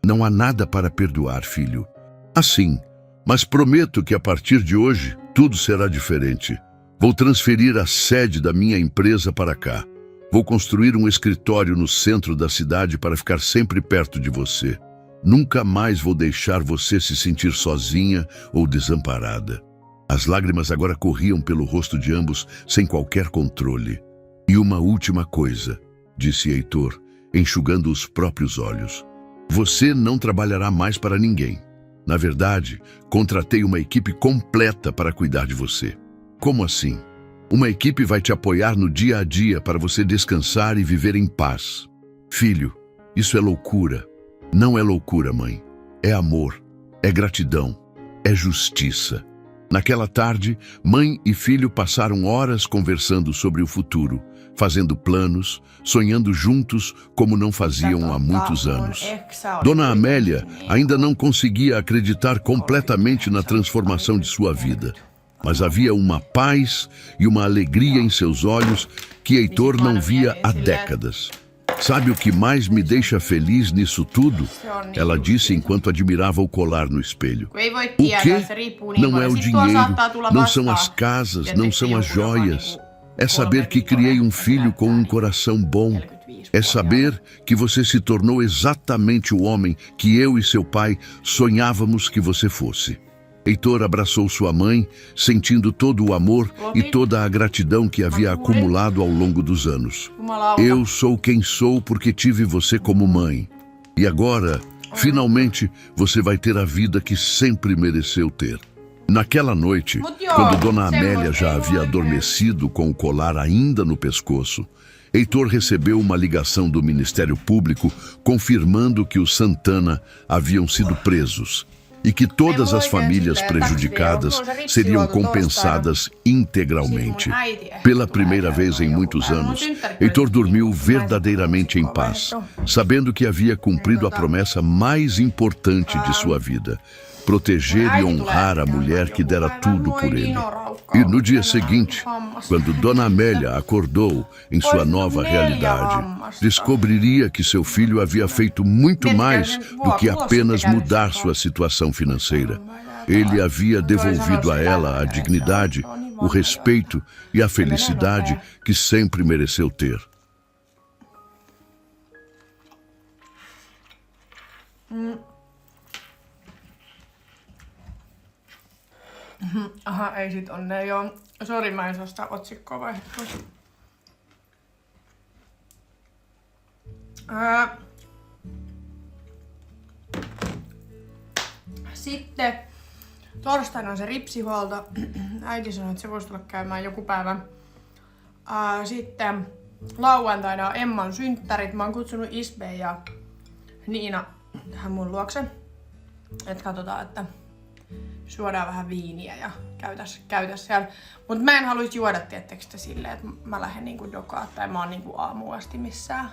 Não há nada para perdoar, filho. Assim, mas prometo que a partir de hoje tudo será diferente. Vou transferir a sede da minha empresa para cá. Vou construir um escritório no centro da cidade para ficar sempre perto de você. Nunca mais vou deixar você se sentir sozinha ou desamparada. As lágrimas agora corriam pelo rosto de ambos sem qualquer controle. E uma última coisa, disse Heitor, enxugando os próprios olhos. Você não trabalhará mais para ninguém. Na verdade, contratei uma equipe completa para cuidar de você. Como assim? Uma equipe vai te apoiar no dia a dia para você descansar e viver em paz. Filho, isso é loucura. Não é loucura, mãe. É amor, é gratidão, é justiça. Naquela tarde, mãe e filho passaram horas conversando sobre o futuro, fazendo planos, sonhando juntos como não faziam há muitos anos. Dona Amélia ainda não conseguia acreditar completamente na transformação de sua vida, mas havia uma paz e uma alegria em seus olhos que Heitor não via há décadas. Sabe o que mais me deixa feliz nisso tudo? Ela disse enquanto admirava o colar no espelho. O quê? Não é o dinheiro, não são as casas, não são as joias. É saber que criei um filho com um coração bom. É saber que você se tornou exatamente o homem que eu e seu pai sonhávamos que você fosse. Heitor abraçou sua mãe, sentindo todo o amor e toda a gratidão que havia acumulado ao longo dos anos. Eu sou quem sou porque tive você como mãe. E agora, finalmente, você vai ter a vida que sempre mereceu ter. Naquela noite, quando Dona Amélia já havia adormecido com o colar ainda no pescoço, Heitor recebeu uma ligação do Ministério Público confirmando que os Santana haviam sido presos e que todas as famílias prejudicadas seriam compensadas integralmente. Pela primeira vez em muitos anos, Heitor dormiu verdadeiramente em paz, sabendo que havia cumprido a promessa mais importante de sua vida: proteger e honrar a mulher que dera tudo por ele. E no dia seguinte, quando Dona Amélia acordou em sua nova realidade, descobriria que seu filho havia feito muito mais do que apenas mudar sua situação financeira. Ele havia devolvido a ela a dignidade, o respeito e a felicidade que sempre mereceu ter. Aha, ei sit onnea joo. Sori, mä en saa sitä otsikkoa vaihdettua. Sitten torstaina on se ripsihuolto. Äiti sanoi, että se voisi tulla käymään joku päivä. Sitten lauantaina on Emman synttärit. Mä oon kutsunut Isbe ja Niina tähän mun luokse. Et katsotaan, että juodaan vähän viiniä ja käytäs siellä. Mut mä en haluis juoda tiettekö silleen, että mä lähden niinku dokaa tai mä oon niinku aamuun asti missään.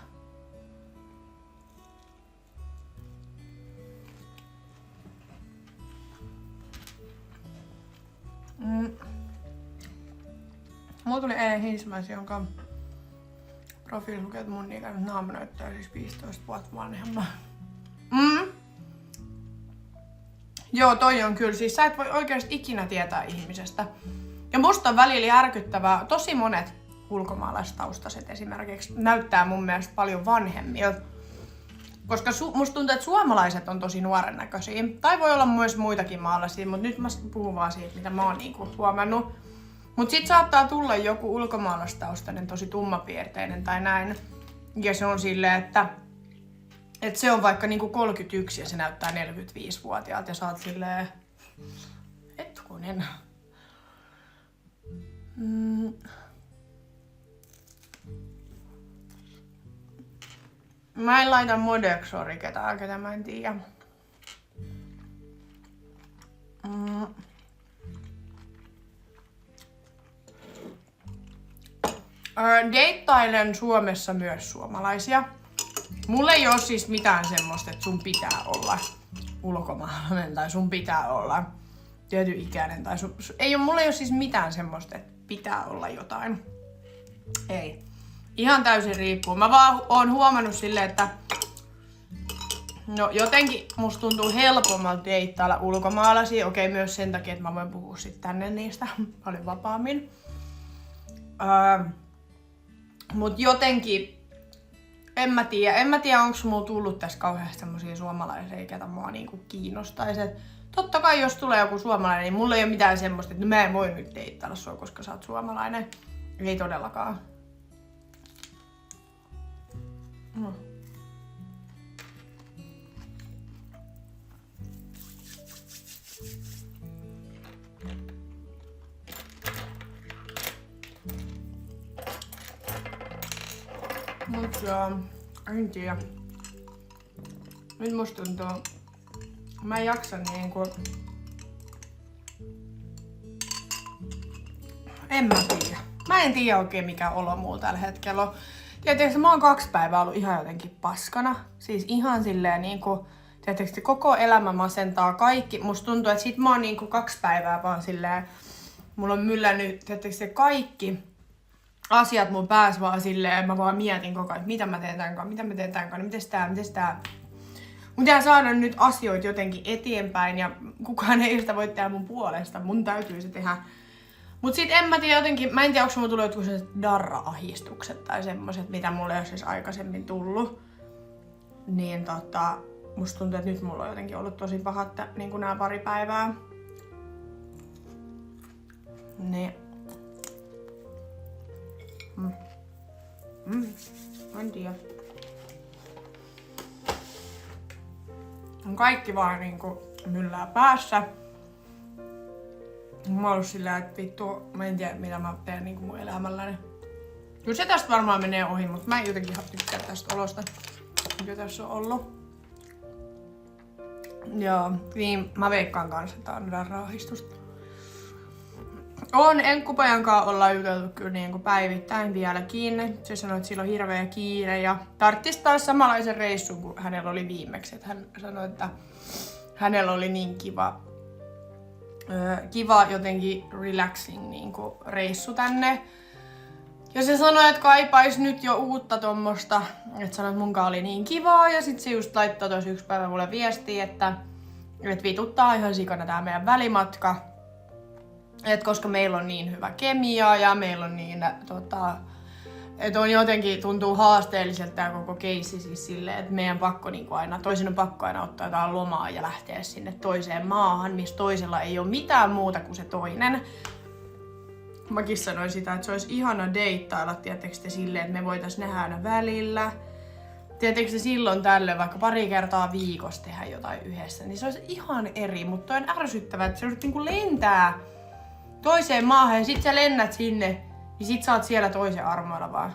Mulla tuli eilen Hiismäis, jonka profiili lukee, että mun ikäinen naama näyttää siis 15 vuotta vanhemman. Joo, toi on kyllä. Siis sä et voi oikeasti ikinä tietää ihmisestä. Ja musta on välillä järkyttävää. Tosi monet ulkomaalaistaustaiset esimerkiksi näyttää mun mielestä paljon vanhemmilta. Koska musta tuntuu, että suomalaiset on tosi nuoren näköisiä. Tai voi olla myös muitakin maalaisia, mutta nyt mä puhun vaan siitä, mitä mä oon niinku huomannut. Mut sit saattaa tulla joku ulkomaalaistaustainen tosi tummapiirteinen tai näin. Ja se on silleen, että se on vaikka niinku 31 ja se näyttää 45-vuotiaalta ja sä oot silleen, hetkonen. Mä en laita Modexori ketään, ketä mä en tiedä. Deittailen Suomessa myös suomalaisia. Mulla ei oo siis mitään semmoista, että sun pitää olla ulkomaalainen tai sun pitää olla tietyn ikäinen tai mulla ei oo siis mitään semmoista, että pitää olla jotain. Ei. Ihan täysin riippuu. Mä vaan oon huomannut silleen, että no jotenkin musta tuntuu helpommalta deittailla ulkomaalaisia. Okei, myös sen takia, että mä voin puhua sit tänne niistä paljon vapaammin. Mut jotenkin en mä tiedä onko mulla tullut tässä kauheasti semmosia suomalaisia, ketä mua niinku kiinnostaisi. Totta kai jos tulee joku suomalainen, niin mulla ei ole mitään semmoista, että mä en voi nyt deittailla sua, koska sä oot suomalainen. Ei todellakaan. No. Mut joo, en tiedä. Nyt musta tuntuu, mä en jaksa niinku... En mä tiedä. Mä en tiedä oikein mikä olo mulla tällä hetkellä on. Tietysti mä oon 2 päivää ollut ihan jotenkin paskana. Siis ihan silleen niinku... Tietysti koko elämä masentaa kaikki. Musta tuntuu, että sit mä oon niinku 2 päivää vaan silleen... Mulla on myllännyt tietysti kaikki asiat mun päässä vaan silleen, mä vaan mietin koko ajan, mitä mä teen tän kanssa, mites tää. Mun pitää saada nyt asioita jotenkin eteenpäin ja kukaan ei sitä voi tehdä mun puolesta, mun täytyy se tehdä. Mut sit en mä tiedä jotenkin, mä en tiedä onko mulla tullut jotkut sellaiset darra-ahdistukset tai semmoset, mitä mulle ei ole siis aikaisemmin tullut. Niin musta tuntuu, että nyt mulla on jotenkin ollut tosi pahat niin nää 2 päivää. Niin. En tiedä. Kaikki vaan niinku myllää päässä. Mä oon ollut sillä, että vittu, mä en tiedä mitä mä teen niinku mun elämälläni. Kyllä se tästä varmaan menee ohi, mutta mä en jotenkin tykkää tästä olosta, mikä tässä on ollut. Joo, niin mä veikkaan kanssa, että tää on darra-ahdistusta. Enkkupojan kanssa ollaan juteltu kyllä niinku päivittäin vieläkin. Se sanoi, että sillä on hirveä kiire ja tarttis taas samanlaisen reissun kuin hänellä oli viimeksi. Et hän sanoi, että hänellä oli niin kiva jotenkin relaxing niinku reissu tänne. Ja se sanoi, että kaipais nyt jo uutta tommosta. Että sanoi, että munkaan oli niin kivaa ja sit se just laittoi tossa 1 päivä mulle viestiä, että vituttaa ihan sikana tää meidän välimatka. Et koska meillä on niin hyvä kemia ja meillä on niin, että on jotenkin tuntuu haasteelliselta tää koko keissi siis silleen, että meidän pakko niinku aina, toisen on pakko aina ottaa jotain lomaa ja lähteä sinne toiseen maahan, missä toisella ei ole mitään muuta kuin se toinen. Mäkin sanoin sitä, että se olisi ihana deittailla, tietysti silleen, että me voitais nähdä aina välillä. Tietysti silloin tällöin vaikka 2 kertaa viikossa tehdä jotain yhdessä, niin se olisi ihan eri, mutta on ärsyttävää, että se olisi niinku lentää toiseen maahan ja sit sä lennät sinne, niin sit sä oot siellä toisen armoilla vaan.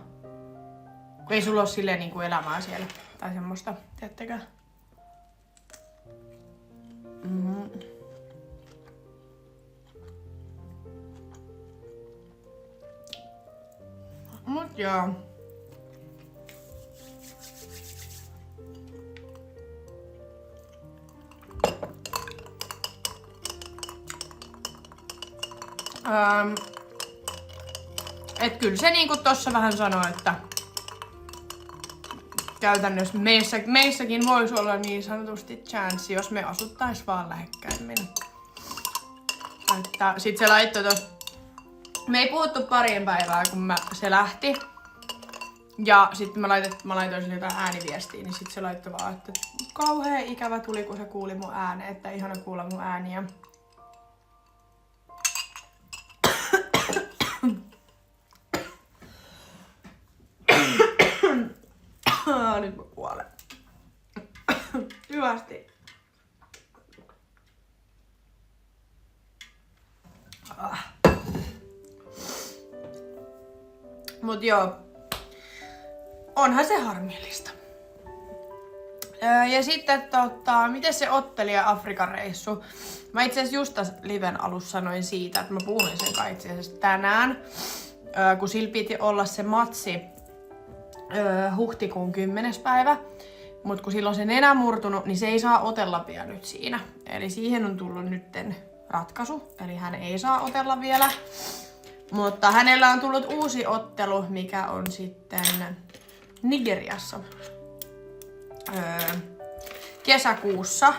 Kun ei sulla oo silleen niinku elämää siellä. Tai semmoista, tiedättekö? Mut joo. Et kyllä se niinku tossa vähän sanoi, että käytännössä meissäkin voisi olla niin sanotusti chanssi, jos me asuttais vaan lähekkäimmin. Että sit se laittoi tos... Me ei puhuttu 2 päivää, kun se lähti. Ja sitten mä laitoin sille jotain ääniviestiä, niin sit se laittoi vaan, että kauhea ikävä tuli, kun se kuuli mun äänen, että ihana kuulla mun ääniä. Nyt mä kuolen. Hyvästi. Mut joo. Onhan se harmillista. Ja sitten miten se ottelija Afrikan reissu? Mä itse asiassa just tässä liven alussa sanoin siitä, että mä puhuin sen kai itse asiassa tänään. Kun sillä piti olla se matsi huhtikuun 10. päivä. Mut kun silloin se nenä murtunut, niin se ei saa otella vielä nyt siinä. Eli siihen on tullut nytten ratkaisu. Eli hän ei saa otella vielä. Mutta hänellä on tullut uusi ottelu, mikä on sitten Nigeriassa kesäkuussa.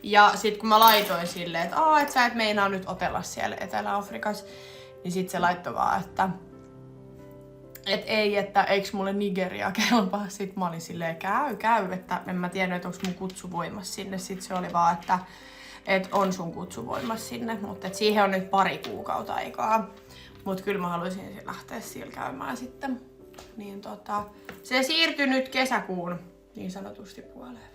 Ja sit kun mä laitoin silleen, että et sä et meinaa nyt otella siellä Etelä-Afrikassa, niin sit se laittoi vaan, Et ei, että eiks mulle Nigeria kelpaa. Sit mä olin silleen, käy, että en mä tiennyt, että onks mun kutsuvoimas sinne. Sit se oli vaan, että on sun kutsuvoimas sinne, mutta siihen on nyt 2 kuukautta aikaa. Mut kyllä mä haluaisin lähteä siellä käymään sitten. Niin se siirtyi nyt kesäkuun niin sanotusti puoleen väliin.